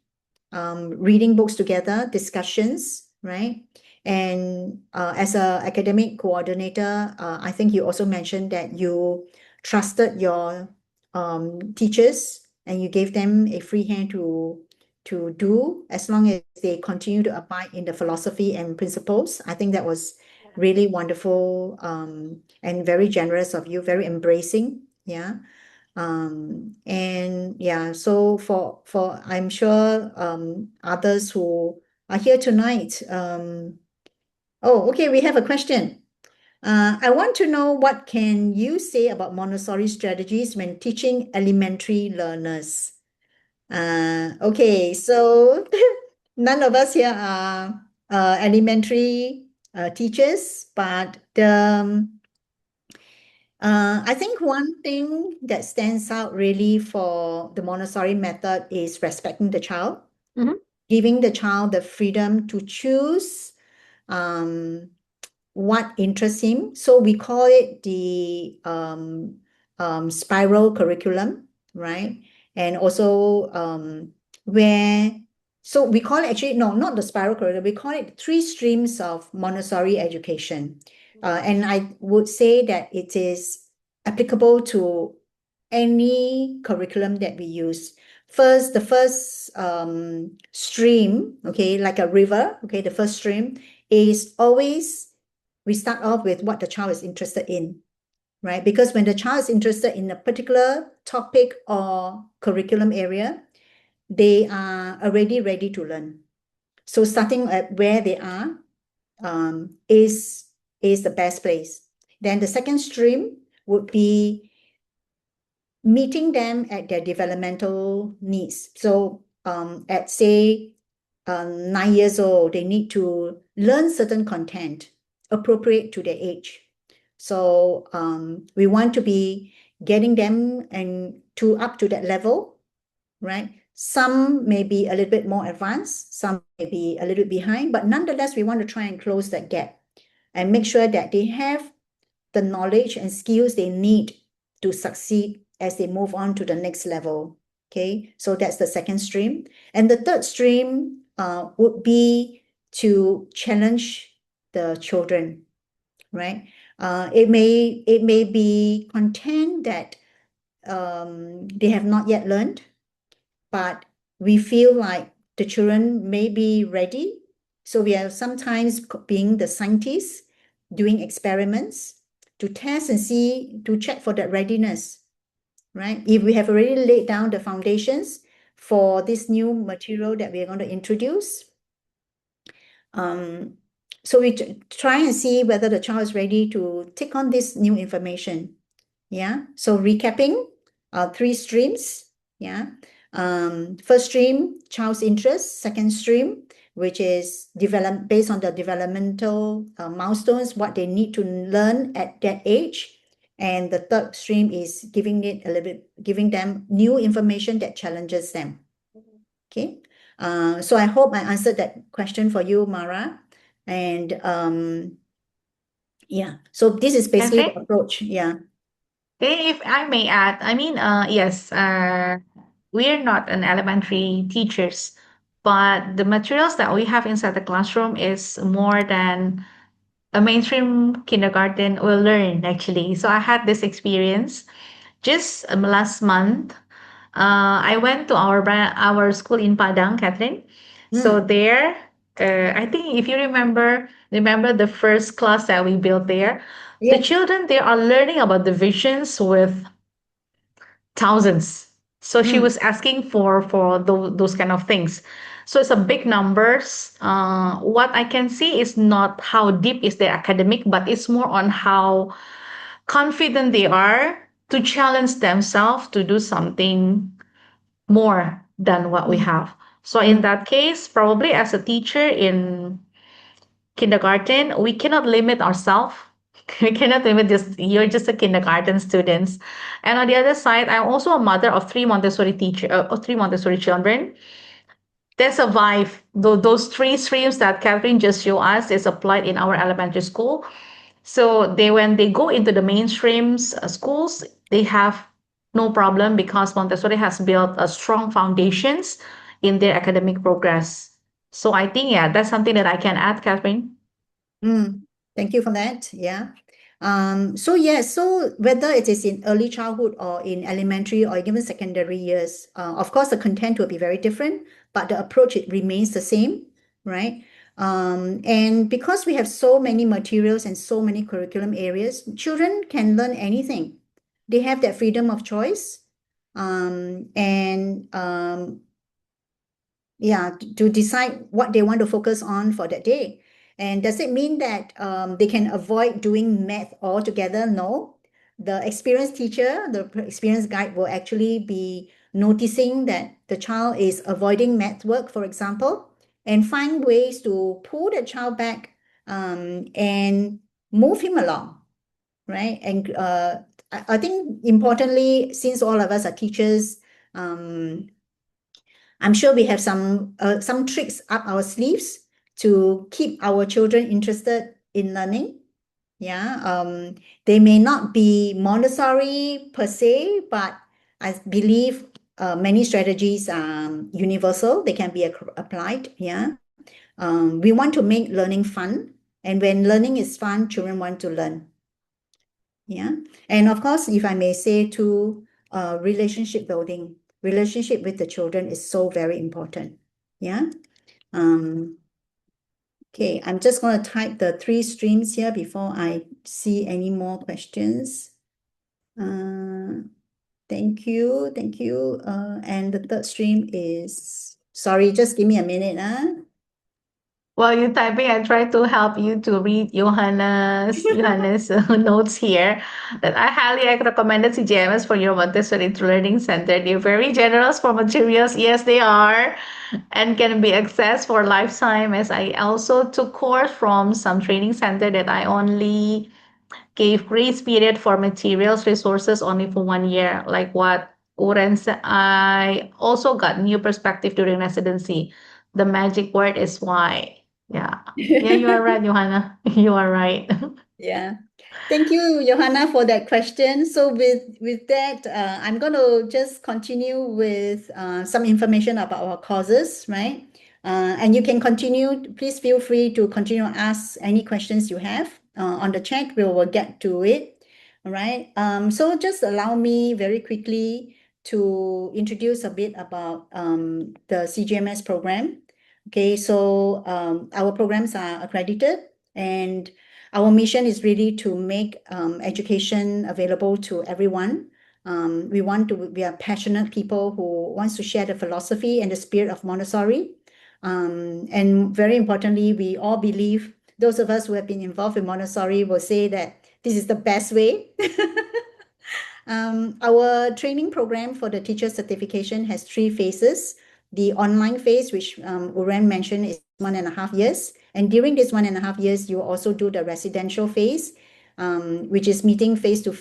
reading books together, discussions, right? And as a academic coordinator, I think you also mentioned that you trusted your teachers and you gave them a free hand to do as long as they continue to abide in the philosophy and principles. I think that was really wonderful and very generous of you, very embracing. Yeah. And yeah, so for I'm sure others who are here tonight. Oh, okay, we have a question. I want to know what can you say about Montessori strategies when teaching elementary learners? Okay, so none of us here are elementary teachers, but I think one thing that stands out really for the Montessori method is respecting the child, Mhm. giving the child the freedom to choose what interests him. So we call it the spiral curriculum, right? And also so we call it actually, no, not the spiral curriculum, we call it three streams of Montessori education. And I would say that it is applicable to any curriculum that we use. First, the first stream, okay, like a river, okay, the first stream is always we start off with what the child is interested in, right? Because when the child is interested in a particular topic or curriculum area, they are already ready to learn. So starting at where they are is the best place. Then the second stream would be meeting them at their developmental needs. So at say 9 years old, they need to learn certain content appropriate to their age. So we want to be getting them and to up to that level, right? Some may be a little bit more advanced, some may be a little bit behind, but nonetheless, we want to try and close that gap and make sure that they have the knowledge and skills they need to succeed as they move on to the next level. Okay, so that's the second stream. And the third stream would be to challenge the children, right? It may be content that they have not yet learned, but we feel like the children may be ready. So we are sometimes being the scientists doing experiments to test and see, to check for that readiness, right? If we have already laid down the foundations for this new material that we are going to introduce, so we try and see whether the child is ready to take on this new information. Yeah. So recapping, 3 streams. Yeah. First stream, child's interest. Second stream, which is based on the developmental milestones, what they need to learn at that age. And the third stream is giving them new information that challenges them. Okay. So I hope I answered that question for you, Mara. And yeah, so this is basically the Okay. approach. Yeah. If I may add, I mean, yes, we're not an elementary teachers, but the materials that we have inside the classroom is more than a mainstream kindergarten will learn actually. So I had this experience just last month. I went to our school in Padang, Catherine. So there, I think if you remember the first class that we built there, the Yes. children they are learning about divisions with thousands. So she was asking for those kind of things. So it's a big numbers. What I can see is not how deep is their academic, but it's more on how confident they are to challenge themselves to do something more than what we have. So in that case, probably as a teacher in kindergarten, we cannot limit ourselves. We cannot limit just you're just a kindergarten students. And on the other side, I'm also a mother of three Montessori children. There's a vibe. Those 3 streams that Catherine just showed us is applied in our elementary school. So when they go into the mainstreams schools, they have no problem because Montessori has built a strong foundations in their academic progress. So I think that's something that I can add, Catherine. Thank you for that. Yeah. So yes, so whether it is in early childhood or in elementary or even secondary years, of course the content will be very different, but the approach it remains the same, right? And because we have so many materials and so many curriculum areas, children can learn anything. They have that freedom of choice. And yeah, to decide what they want to focus on for that day. And does it mean that they can avoid doing math altogether? No. The experienced teacher, the experienced guide will actually be noticing that the child is avoiding math work, for example, and find ways to pull the child back and move him along, right? And I think importantly, since all of us are teachers, I'm sure we have some tricks up our sleeves to keep our children interested in learning. Yeah, they may not be Montessori per se, but I believe many strategies are universal. They can be applied. Yeah, we want to make learning fun, and when learning is fun, children want to learn. Yeah, and of course, if I may say too, relationship building. Relationship with the children is so very important. Yeah. Okay, I'm just going to type the 3 streams here before I see any more questions. Thank you. Thank you. And the third stream is, sorry, just give me a minute. While you're typing, I try to help you to read Johannes notes here that I highly recommended CGMS for your Montessori Learning Center. They're very generous for materials. Yes, they are, and can be accessed for lifetime. As I also took course from some training center that I only gave grace period for materials resources only for 1 year, like what Uren said. I also got new perspective during residency. The magic word is why. Yeah. Yeah, you are right, Johanna. You are right. Yeah. Thank you, Johanna, for that question. So with that, I'm going to just continue with some information about our courses, right? And you can continue, please feel free to continue to ask any questions you have on the chat. We will get to it. All right. So just allow me very quickly to introduce a bit about the CGMS program. Okay, so our programs are accredited, and our mission is really to make education available to everyone. We are passionate people who wants to share the philosophy and the spirit of Montessori. And very importantly, we all believe, those of us who have been involved in Montessori will say that this is the best way. Our training program for the teacher certification has 3 phases. The online phase, which Uren mentioned, is 1.5 years. And during this 1.5 years, you also do the residential phase, which is meeting face to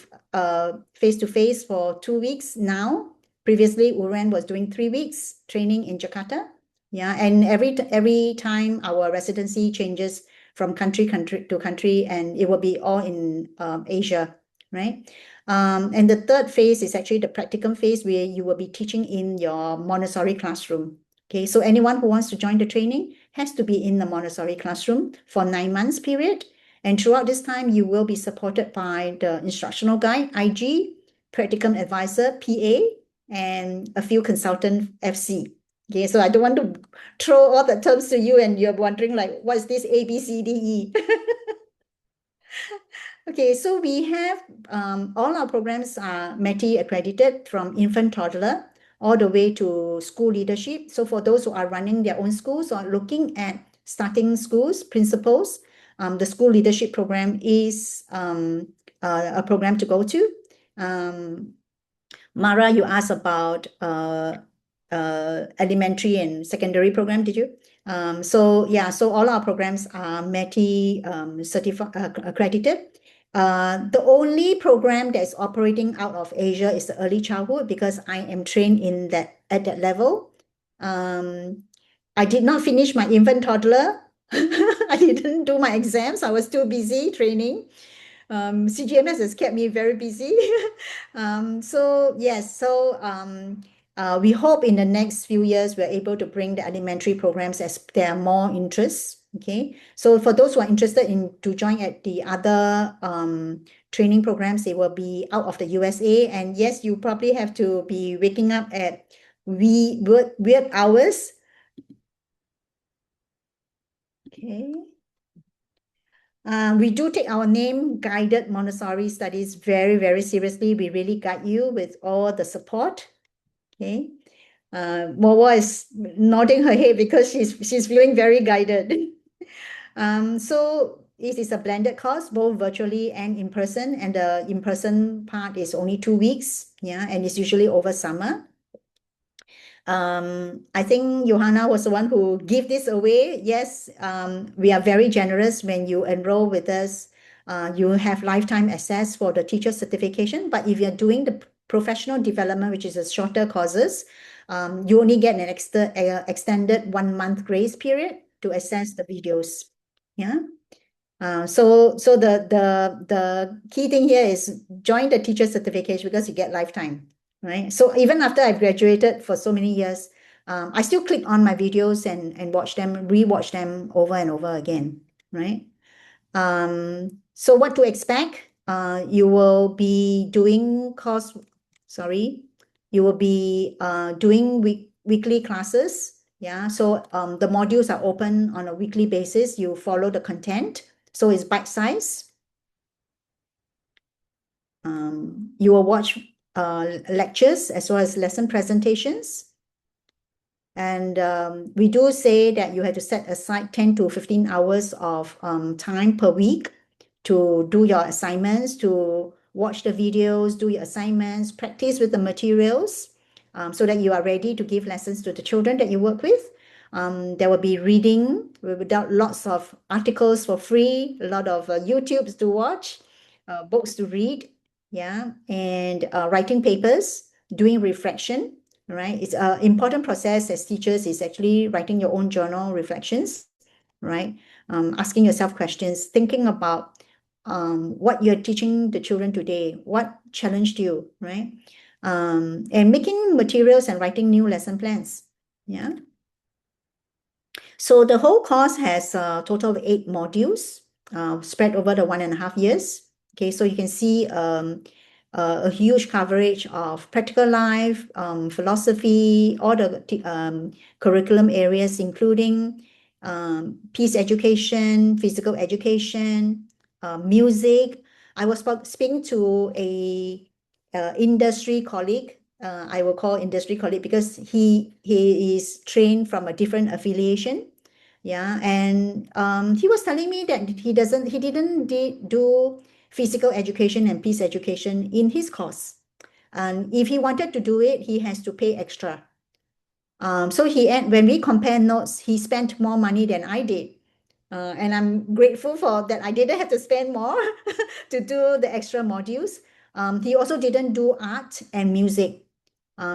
face for 2 weeks now. Previously, Uren was doing 3 weeks training in Jakarta. Yeah, and every time our residency changes from country to country, and it will be all in Asia, right? And the 3rd phase is actually the practicum phase, where you will be teaching in your Montessori classroom. Okay, so anyone who wants to join the training has to be in the Montessori classroom for 9 months period. And throughout this time, you will be supported by the instructional guide, IG, practicum advisor, PA, and a few consultant, FC. Okay, so I don't want to throw all the terms to you and you're wondering like, what is this A, B, C, D, E? Okay, so we have all our programs are MACTE accredited from infant toddler all the way to school leadership. So for those who are running their own schools or looking at starting schools, principals, the school leadership program is a program to go to. Mara, you asked about elementary and secondary program, did you? So yeah, so all our programs are MACTE accredited. The only program that is operating out of Asia is the early childhood, because I am trained in that at that level. I did not finish my infant toddler. I didn't do my exams. I was too busy training. CGMS has kept me very busy. So yes, so we hope in the next few years we're able to bring the elementary programs as there are more interests. Okay, so for those who are interested in to join at the other training programs, they will be out of the USA. And yes, you probably have to be waking up at weird hours. Okay. We do take our name guided Montessori studies very, very seriously. We really guide you with all the support. Okay. Wawa is nodding her head because she's feeling very guided. So it is a blended course, both virtually and in person, and the in-person part is only 2 weeks. Yeah, and it's usually over summer. I think Johanna was the one who gave this away. Yes, we are very generous when you enroll with us. You have lifetime access for the teacher certification, but if you're doing the professional development, which is a shorter courses, you only get an extended 1 month grace period to access the videos. Yeah. So the key thing here is join the teacher certification because you get lifetime, right? So even after I've graduated for so many years, I still click on my videos and watch them, rewatch them over and over again, right? So what to expect? You will be doing you will be doing weekly classes. Yeah, so the modules are open on a weekly basis. You follow the content, so it's bite size. You will watch lectures as well as lesson presentations. And we do say that you have to set aside 10 to 15 hours of time per week to do your assignments, to watch the videos, do your assignments, practice with the materials, so that you are ready to give lessons to the children that you work with. There will be reading without lots of articles for free, a lot of YouTubes to watch, books to read, yeah, and writing papers, doing reflection, right? It's an important process as teachers is actually writing your own journal reflections, right? Asking yourself questions, thinking about what you're teaching the children today, what challenged you, right? And making materials and writing new lesson plans, yeah? So the whole course has a total of 8 modules spread over the 1.5 years. Okay, so you can see a huge coverage of practical life, philosophy, all the curriculum areas, including peace education, physical education, music. I was speaking to a industry colleague. I will call industry colleague because he is trained from a different affiliation. Yeah, and he was telling me that he didn't do physical education and peace education in his course. And if he wanted to do it, he has to pay extra. So when we compare notes, he spent more money than I did. And I'm grateful for that. I didn't have to spend more to do the extra modules. He also didn't do art and music.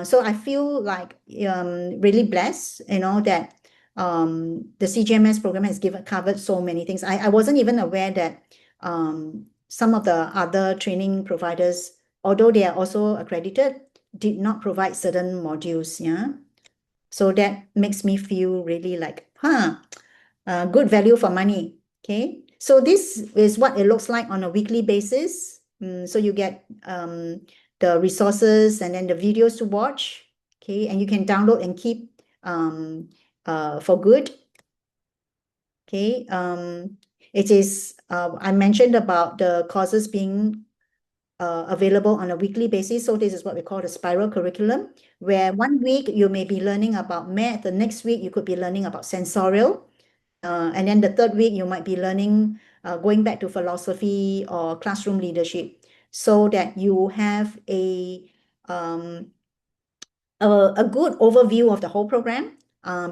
So I feel like really blessed, that the CGMS program has covered so many things. I wasn't even aware that some of the other training providers, although they are also accredited, did not provide certain modules. Yeah. So that makes me feel really like, good value for money. Okay. So this is what it looks like on a weekly basis. So you get the resources and then the videos to watch. Okay. And you can download and keep for good. Okay. It is, I mentioned about the courses being available on a weekly basis. So this is what we call the spiral curriculum, where one week you may be learning about math, the next week you could be learning about sensorial, and then the third week you might be learning, going back to philosophy or classroom leadership, so that you have a good overview of the whole program.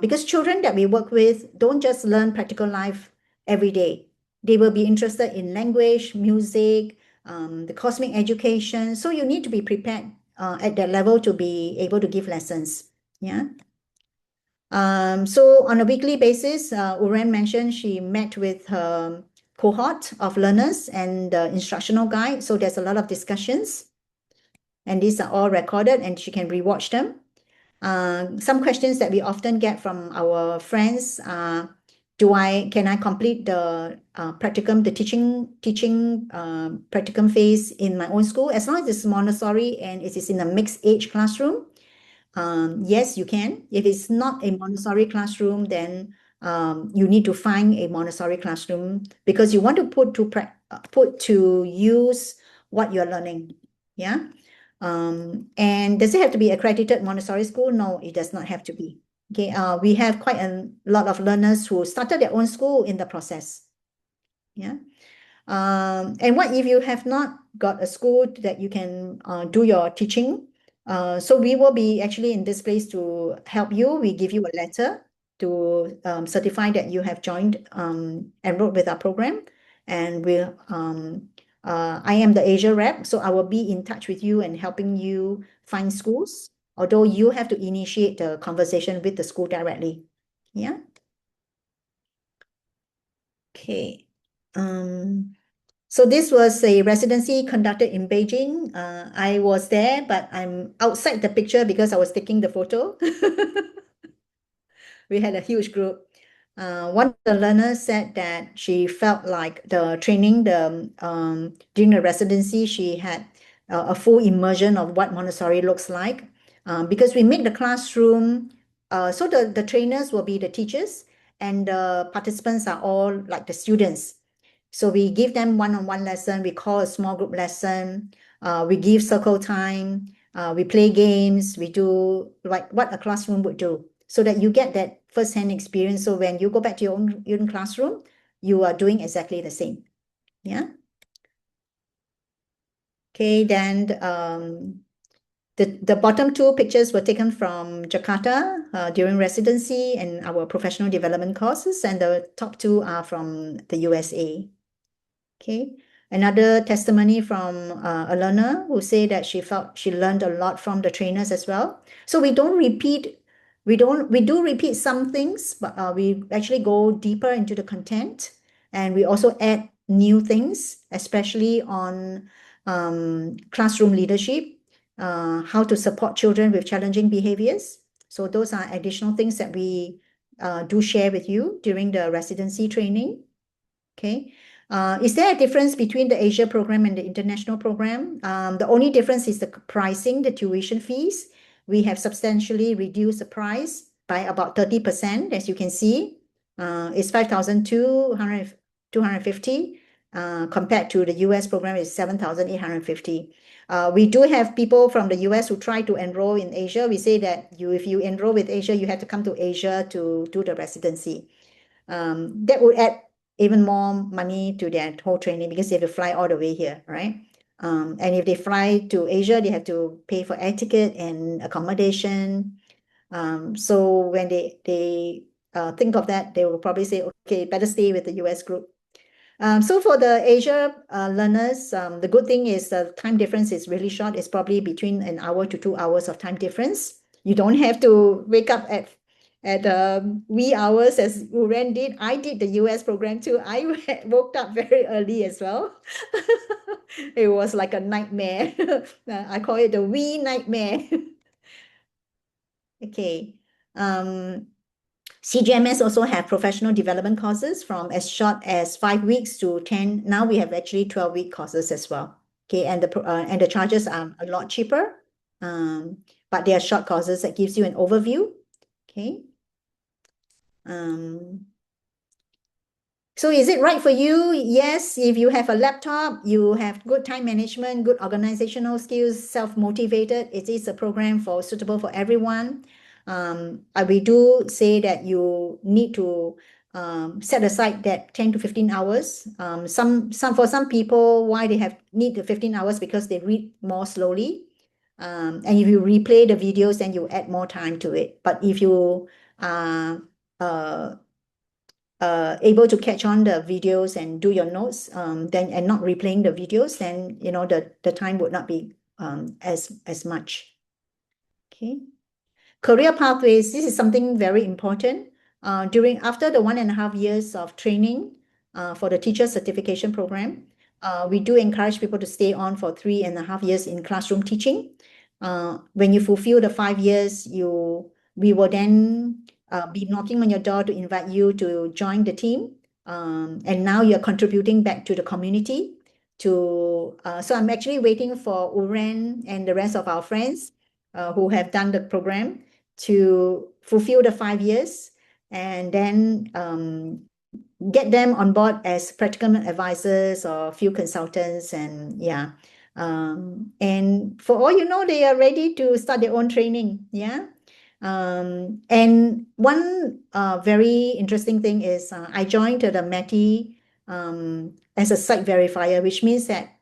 Because children that we work with don't just learn practical life every day. They will be interested in language, music, the cosmic education. So you need to be prepared at that level to be able to give lessons. Yeah. So on a weekly basis, Uren mentioned she met with her cohort of learners and the instructional guide. So there's a lot of discussions, and these are all recorded, and she can rewatch them. Some questions that we often get from our friends are, can I complete the practicum, the teaching practicum phase in my own school? As long as it's Montessori and it is in a mixed age classroom, yes, you can. If it's not a Montessori classroom, then you need to find a Montessori classroom because you want to put to use what you're learning. Yeah. And does it have to be accredited Montessori school? No, it does not have to be. Okay. We have quite a lot of learners who started their own school in the process. Yeah. And what if you have not got a school that you can do your teaching? So we will be actually in this place to help you. We give you a letter to certify that you have enrolled with our program. And I am the Asia rep, so I will be in touch with you and helping you find schools, although you have to initiate the conversation with the school directly. Yeah. Okay. So this was a residency conducted in Beijing. I was there, but I'm outside the picture because I was taking the photo. We had a huge group. One of the learners said that she felt like the training, during the residency, she had a full immersion of what Montessori looks like. Because we make the classroom, so the trainers will be the teachers and the participants are all like the students. So we give them one-on-one lesson. We call a small group lesson. We give circle time. We play games. We do like what a classroom would do, so that you get that first-hand experience. So when you go back to your own classroom, you are doing exactly the same. Yeah. Okay, then the bottom two pictures were taken from Jakarta during residency and our professional development courses, and the top two are from the USA. Okay. Another testimony from a learner who said that she felt she learned a lot from the trainers as well. So we do repeat some things, but we actually go deeper into the content, and we also add new things, especially on classroom leadership, how to support children with challenging behaviors. So those are additional things that we do share with you during the residency training. Okay. Is there a difference between the Asia program and the international program? The only difference is the pricing, the tuition fees. We have substantially reduced the price by about 30%, as you can see. It's 5,250 compared to the US program is 7,850. We do have people from the US who try to enroll in Asia. We say that if you enroll with Asia, you have to come to Asia to do the residency. That would add even more money to their whole training because they have to fly all the way here, right? And if they fly to Asia, they have to pay for air ticket and accommodation. So when they think of that, they will probably say, okay, better stay with the US group. So for the Asia learners, the good thing is the time difference is really short. It's probably between an hour to 2 hours of time difference. You don't have to wake up at wee hours as Uren did. I did the US program too. I woke up very early as well. It was like a nightmare. I call it the wee nightmare. Okay. CGMS also have professional development courses from as short as 5 weeks to 10. Now we have actually 12-week courses as well. Okay, and the charges are a lot cheaper, but they are short courses that gives you an overview. Okay. So is it right for you? Yes, if you have a laptop, you have good time management, good organizational skills, self-motivated, it is a program suitable for everyone. We do say that you need to set aside that 10 to 15 hours. For some people, why they need the 15 hours because they read more slowly. And if you replay the videos, then you add more time to it. But if you able to catch on the videos and do your notes, then and not replaying the videos, then the time would not be as much. Okay. Career pathways, this is something very important. After the 1.5 years of training for the teacher certification program, we do encourage people to stay on for 3.5 years in classroom teaching. When you fulfill the 5 years, we will then be knocking on your door to invite you to join the team. And now you're contributing back to the community. So I'm actually waiting for Uren and the rest of our friends who have done the program to fulfill the 5 years and then get them on board as practical advisors or field consultants. And yeah. And for all you know, they are ready to start their own training. Yeah. And one very interesting thing is I joined the MACTE as a site verifier, which means that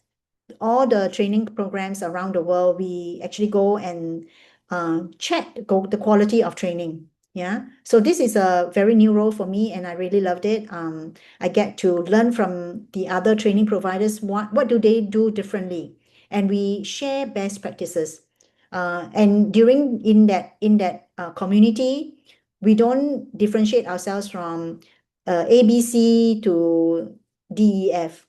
all the training programs around the world, we actually go and check the quality of training. Yeah. So this is a very new role for me and I really loved it. I get to learn from the other training providers, what do they do differently? And we share best practices. And in that community, we don't differentiate ourselves from ABC to DEF.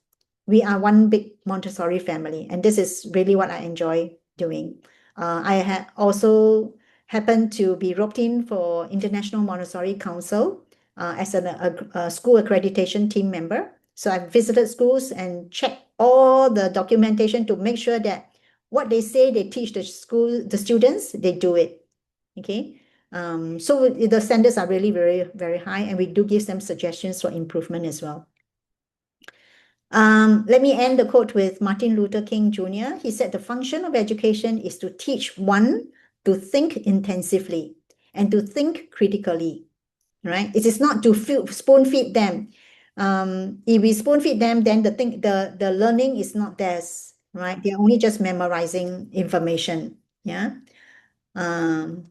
We are one big Montessori family, and this is really what I enjoy doing. I had also happened to be roped in for International Montessori Council as a school accreditation team member. So I've visited schools and checked all the documentation to make sure that what they say they teach the students, they do it. Okay. So the standards are really very, very high, and we do give them suggestions for improvement as well. Let me end the quote with Martin Luther King Jr. He said, the function of education is to teach one to think intensively and to think critically, right? It is not to spoon feed them. If we spoon feed them, then the learning is not theirs, right? They're only just memorizing information, yeah? And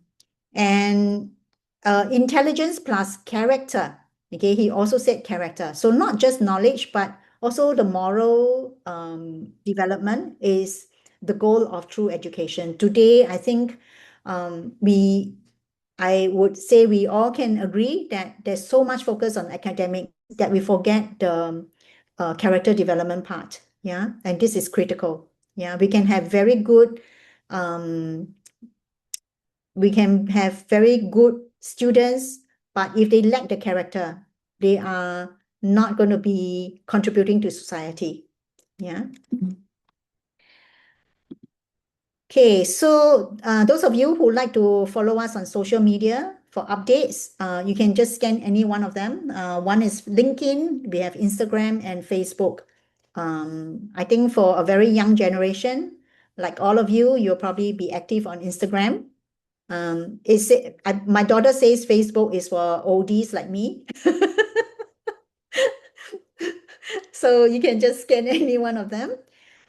intelligence plus character, okay? He also said character. So not just knowledge, but also the moral development is the goal of true education. Today, I think I would say we all can agree that there's so much focus on academic that we forget the character development part. Yeah, and this is critical. Yeah, we can have very good students, but if they lack the character, they are not going to be contributing to society. Yeah. Okay, so those of you who like to follow us on social media for updates, you can just scan any one of them. One is LinkedIn, we have Instagram and Facebook. I think for a very young generation, like all of you, you'll probably be active on Instagram. My daughter says Facebook is for oldies like me. So you can just scan any one of them.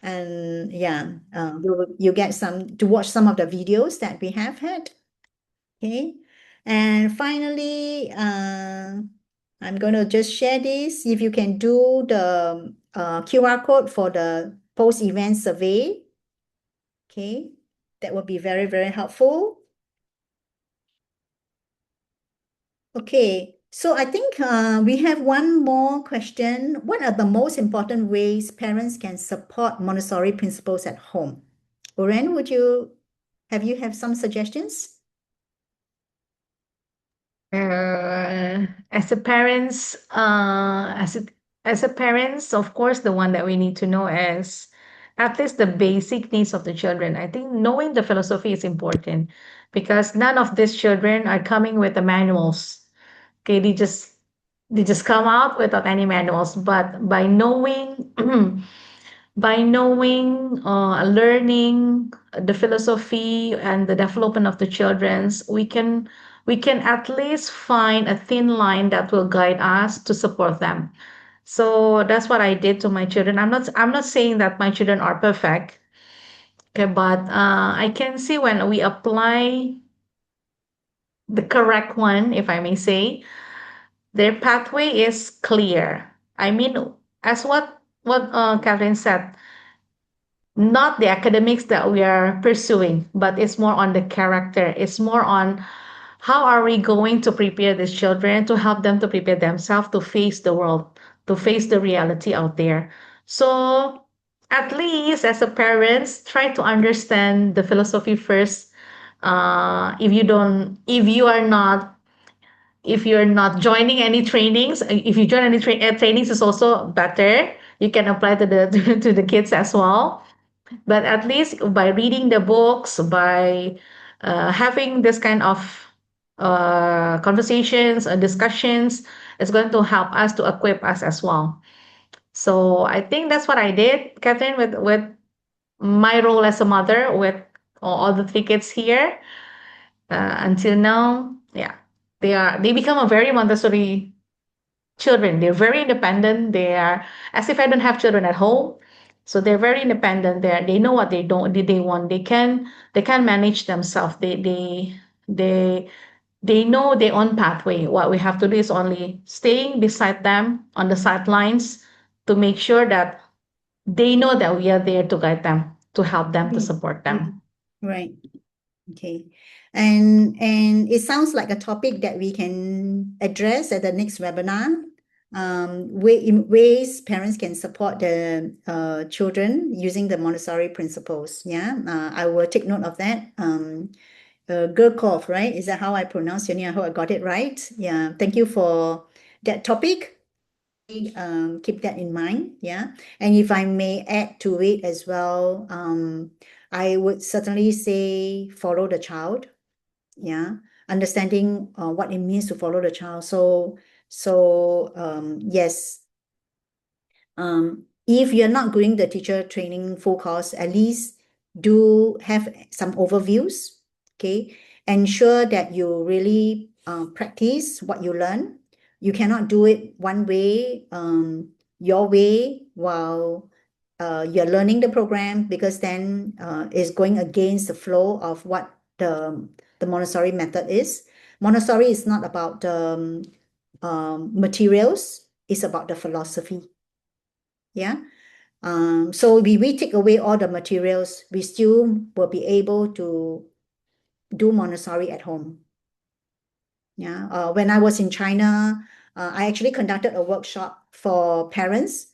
And yeah, you get to watch some of the videos that we have had. Okay. And finally, I'm going to just share this. If you can do the QR code for the post-event survey, okay, that would be very, very helpful. Okay, so I think we have one more question. What are the most important ways parents can support Montessori principles at home? Uren, have some suggestions? As a parents, as a parents, of course, the one that we need to know is at least the basic needs of the children. I think knowing the philosophy is important because none of these children are coming with the manuals. Okay, they just come out without any manuals. But by knowing learning the philosophy and the development of the children's, we can at least find a thin line that will guide us to support them. So that's what I did to my children. I'm not saying that my children are perfect, okay, but I can see when we apply the correct one, if I may say, their pathway is clear. I mean, as what Catherine said, not the academics that we are pursuing, but it's more on the character. It's more on how are we going to prepare these children to help them to prepare themselves to face the world, to face the reality out there. So at least as a parents, try to understand the philosophy first. If you're not joining any trainings, if you join any trainings is also better. You can apply to the to the kids as well, but at least by reading the books, by having this kind of conversations and discussions, it's going to help us to equip us as well. So I think that's what I did, Catherine, with my role as a mother with all the three kids here. Until now, yeah, they become a very Montessori children. They're very independent. They are as if I don't have children at home. So they're very independent. They know what they want. They can manage themselves. They they know their own pathway. What we have to do is only staying beside them on the sidelines to make sure that they know that we are there to guide them, to help them, to support them. Right. Okay. And it sounds like a topic that we can address at the next webinar. Ways parents can support the children using the Montessori principles. Yeah, I will take note of that. Gurkov, right? Is that how I pronounce your name? I hope I got it right. Yeah, thank you for that topic. Keep that in mind. Yeah, and if I may add to it as well, I would certainly say follow the child. Yeah, understanding what it means to follow the child. Yes, if you're not doing the teacher training full course, at least do have some overviews. Okay, ensure that you really practice what you learn. You cannot do it one way, your way, while you're learning the program, because then it's going against the flow of what the Montessori method is. Montessori is not about the materials, it's about the philosophy. Yeah. So we take away all the materials, we still will be able to do Montessori at home. Yeah. When I was in China, I actually conducted a workshop for parents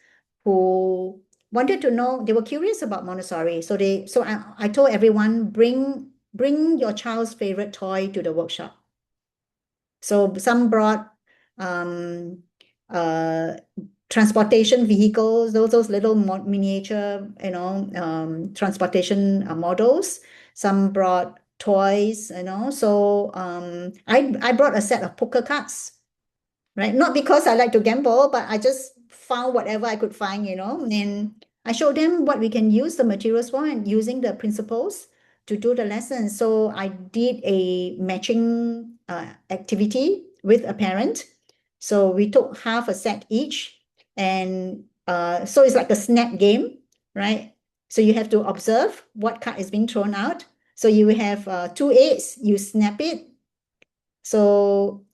who wanted to know, they were curious about Montessori. So I told everyone, bring your child's favorite toy to the workshop. So some brought transportation vehicles, those little miniature, transportation models. Some brought toys, So I brought a set of poker cards, right? Not because I like to gamble, but I just found whatever I could find, and I showed them what we can use the materials for and using the principles to do the lesson. So I did a matching activity with a parent. So we took half a set each, and so it's like a snap game, right? So you have to observe what card is being thrown out. So you have 2 8s, you snap it. So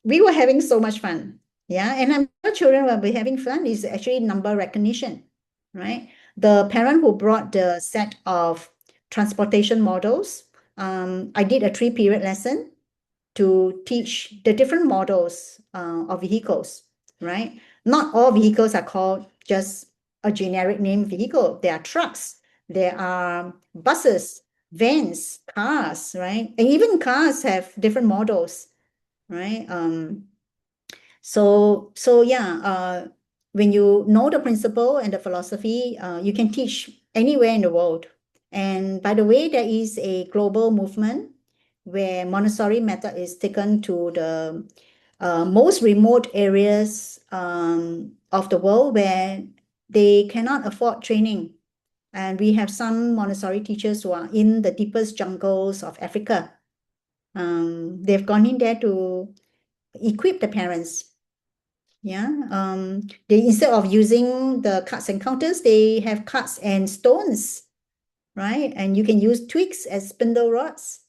we were having so much fun. Yeah, and I'm sure children will be having fun. Is actually number recognition, right? The parent who brought the set of transportation models, I did a 3-period lesson to teach the different models of vehicles, right? Not all vehicles are called just a generic name vehicle. There are trucks, there are buses, vans, cars, right? And even cars have different models, right? So yeah, when you know the principle and the philosophy, you can teach anywhere in the world. And by the way, there is a global movement where Montessori method is taken to the most remote areas of the world where they cannot afford training. And we have some Montessori teachers who are in the deepest jungles of Africa. They've gone in there to equip the parents. Yeah. They, instead of using the cards and counters, they have cards and stones, right? And you can use twigs as spindle rods.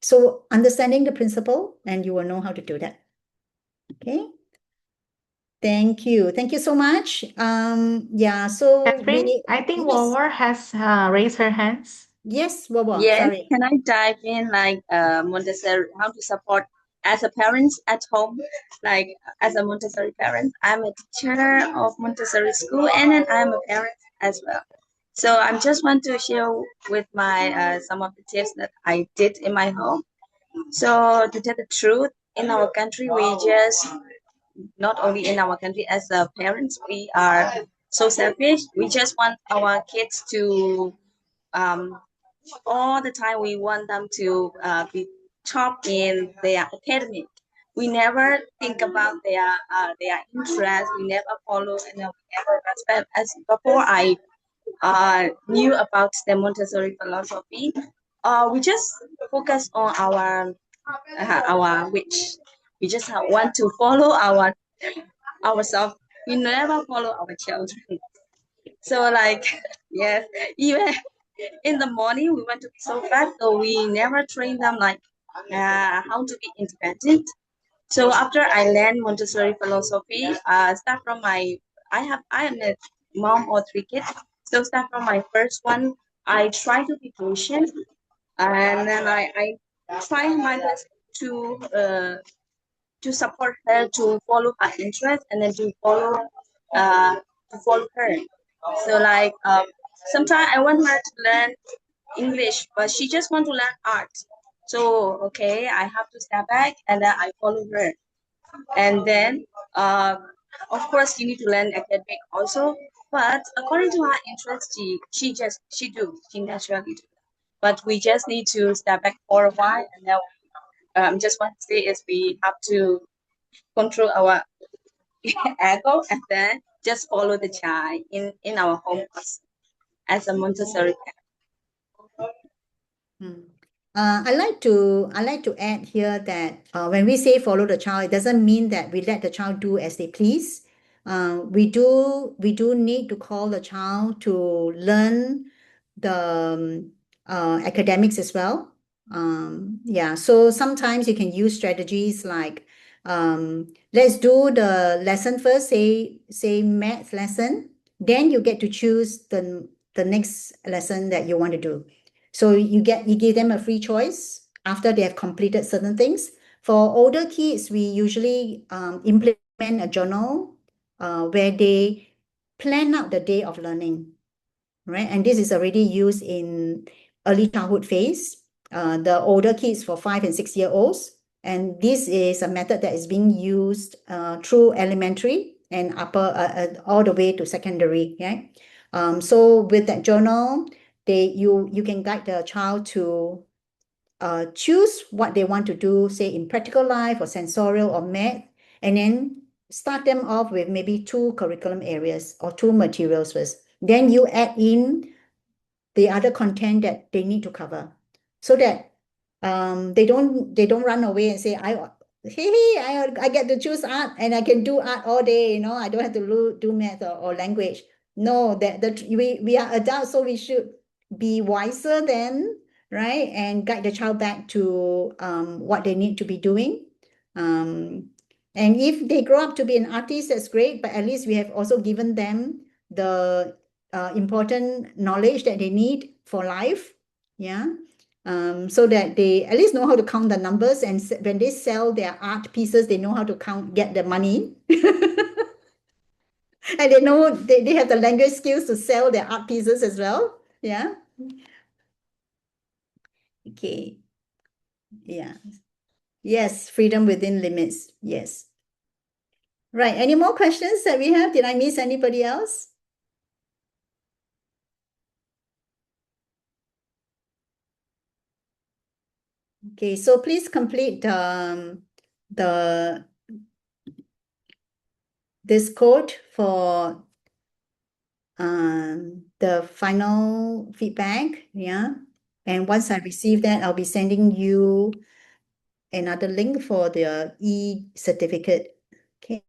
So understanding the principle, and you will know how to do that. Okay. Thank you. Thank you so much. Yeah, so Catherine, we, I think yes, Wawa has raised her hands. yes, Wawa, Yes, sorry. can I dive in like Montessori, how to support as a parent at home, like as a Montessori parent? I'm a teacher of Montessori school and then I'm a parent as well. So I'm just want to share with my some of the tips that I did in my home. So to tell the truth, in our country, we just not only in our country as a parents, we are so selfish. We just want our kids to all the time we want them to be top in their academic. We never think about their interest. We never follow and we never respect. As before, I knew about the Montessori philosophy. We just focus on our wish. We just want to follow ourselves. We never follow our children. So like yes, even in the morning we want to be so fast, so we never train them like how to be independent. So after I learned Montessori philosophy, start from I am a mom of 3 kids. So start from my first one, I try to be patient, and then I try my best to support her to follow her interest and then to follow her. So like sometimes I want her to learn English, but she just want to learn art. So okay, I have to step back and then I follow her. And then of course you need to learn academic also. But according to her interest, she naturally do. But we just need to step back for a while and then just want to say is we have to control our ego and then just follow the child in our home as a Montessori. I like to add here that when we say follow the child, it doesn't mean that we let the child do as they please. We do need to call the child to learn the academics as well. Yeah, so sometimes you can use strategies like let's do the lesson first, say math lesson, then you get to choose the next lesson that you want to do. So you give them a free choice after they have completed certain things. For older kids, we usually implement a journal where they plan out the day of learning, right? And this is already used in early childhood phase. The older kids for 5 and 6 year olds, And this is a method that is being used through elementary and upper all the way to secondary. Okay. So with that journal, you can guide the child to choose what they want to do, say in practical life or sensorial or math, and then start them off with maybe 2 curriculum areas or 2 materials first. Then you add in the other content that they need to cover, so that they don't run away and say, I get to choose art and I can do art all day, I don't have to do math or language. No, we are adults, so we should be wiser then, right? And guide the child back to what they need to be doing. And if they grow up to be an artist, that's great, but at least we have also given them the important knowledge that they need for life. Yeah. So that they at least know how to count the numbers, and when they sell their art pieces, they know how to get the money. And they know they have the language skills to sell their art pieces as well. Yeah. Okay. Yeah. Yes, freedom within limits. Yes. Right. Any more questions that we have? Did I miss anybody else? Okay, so please complete this code for the final feedback. Yeah. And once I receive that, I'll be sending you another link for the e-certificate. Okay.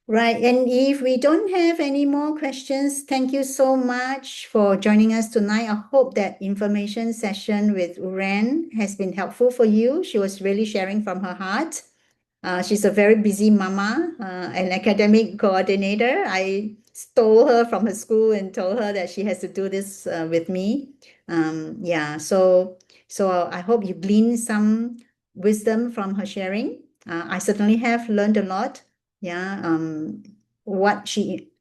Right. And if we don't have any more questions, thank you so much for joining us tonight. I hope that information session with Uren has been helpful for you. She was really sharing from her heart. She's a very busy mama, an academic coordinator. I stole her from her school and told her that she has to do this with me. Yeah, so I hope you glean some wisdom from her sharing. I certainly have learned a lot. Yeah, what she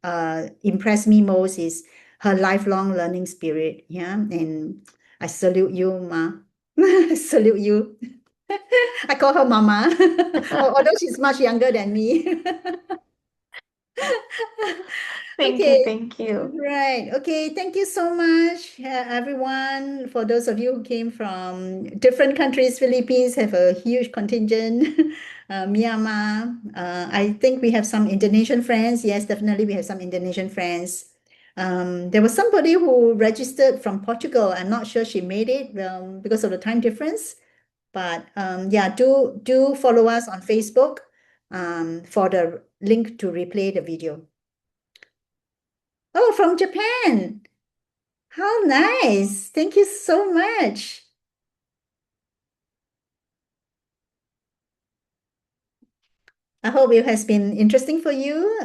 impressed me most is her lifelong learning spirit. Yeah, and I salute you, Ma. I salute you. I call her Mama, although she's much younger than me. Thank you, Okay, thank you. right. Okay, thank you so much, everyone. For those of you who came from different countries, Philippines have a huge contingent. Myanmar, I think we have some Indonesian friends. Yes, definitely we have some Indonesian friends. There was somebody who registered from Portugal. I'm not sure she made it because of the time difference. But yeah, do follow us on Facebook for the link to replay the video. Oh, from Japan. How nice. Thank you so much. I hope it has been interesting for you.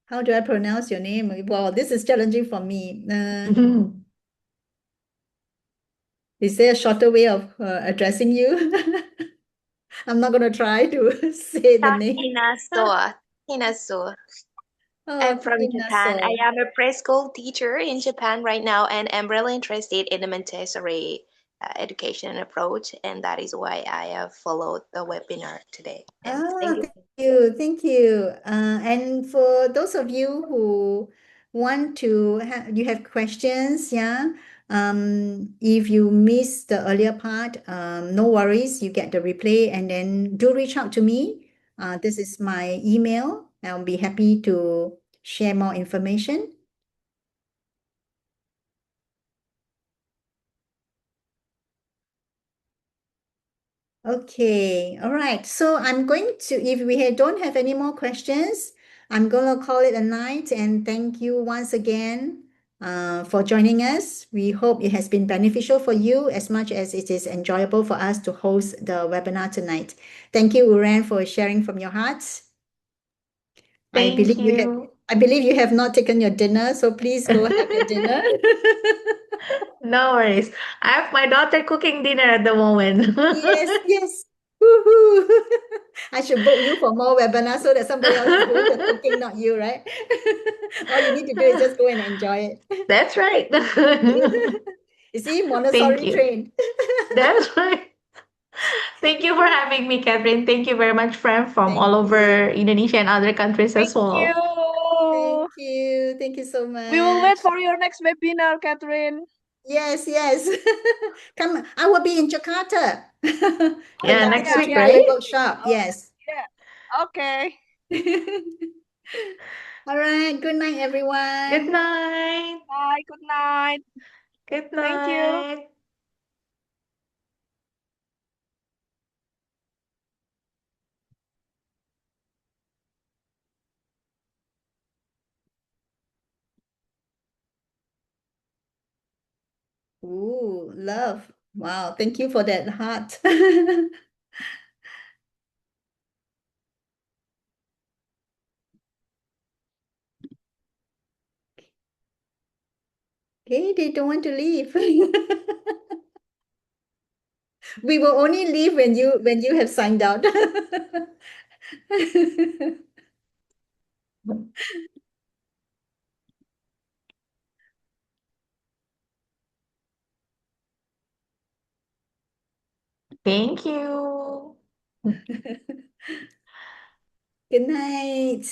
How do I pronounce your name? Wow, this is challenging for me. Is there a shorter way of addressing you? I'm not going to try to say the name. Inaso. Oh, I'm from Japan. I Minaso. am a preschool teacher in Japan right now, and I'm really interested in the Montessori education approach, and that is why I have followed the webinar today. And thank you. Thank you. And for those of you who want to you have questions, yeah. If you missed the earlier part, no worries, you get the replay, and then do reach out to me. This is my email. I'll be happy to share more information. Okay, all right. So I'm going to, if we don't have any more questions, I'm going to call it a night, and thank you once again for joining us. We hope it has been beneficial for you as much as it is enjoyable for us to host the webinar tonight. Thank you, Uren, for sharing from your hearts. Thank you. I believe you have not taken your dinner, so please go have your dinner. No worries. I have my daughter cooking dinner at the moment. Yes, yes. Woohoo. I should book you for more webinars so that somebody else is doing the cooking, not you, right? All you need to do is just go and enjoy it. That's right. You see, Thank Montessori you. trained. That's right. Thank you for having me, Catherine. Thank you very much, friend, from Thank all you. over Indonesia and other countries as Thank well. you. Thank you. Thank you so We will wait much. for your next webinar, Catherine. Yes, yes. Come, I will be in Jakarta Oh, Yeah, yeah, next yeah, week, conducting yeah. another right? workshop. Oh, Yes. yeah. Okay. All right. Good night, Good everyone. night. Bye. Good night. Good Thank you. night. Ooh, love. Wow. Thank you for that heart. Okay, they don't want to leave. We will only leave when you have signed out. Thank you. Good night.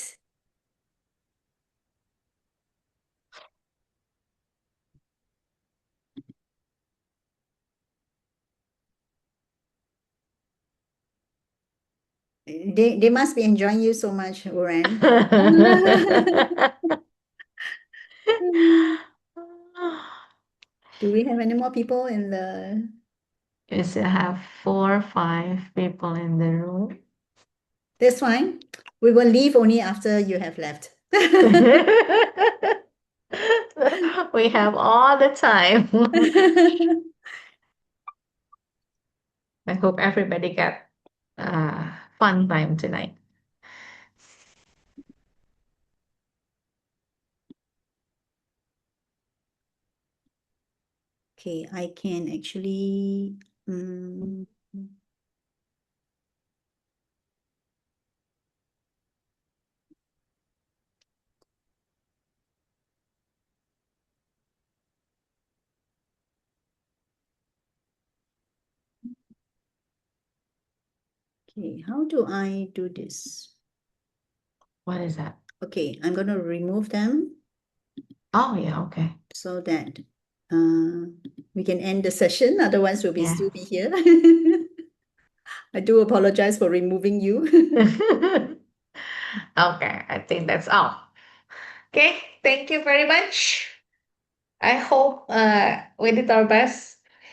They must be enjoying you so much, Uran. Do we have any more people in the... You still have 4 or 5 people in the room. That's fine. We will leave only after you have left. We have all the time. I hope everybody got a fun time tonight. Okay, I can actually okay, how do I do this? What is that? Okay, I'm going to remove them Oh, yeah, okay. so that we can end the session. Otherwise, we'll Yeah. still be here. I do apologize for removing you. Okay, I think that's all. Okay, thank you very much. I hope we did our best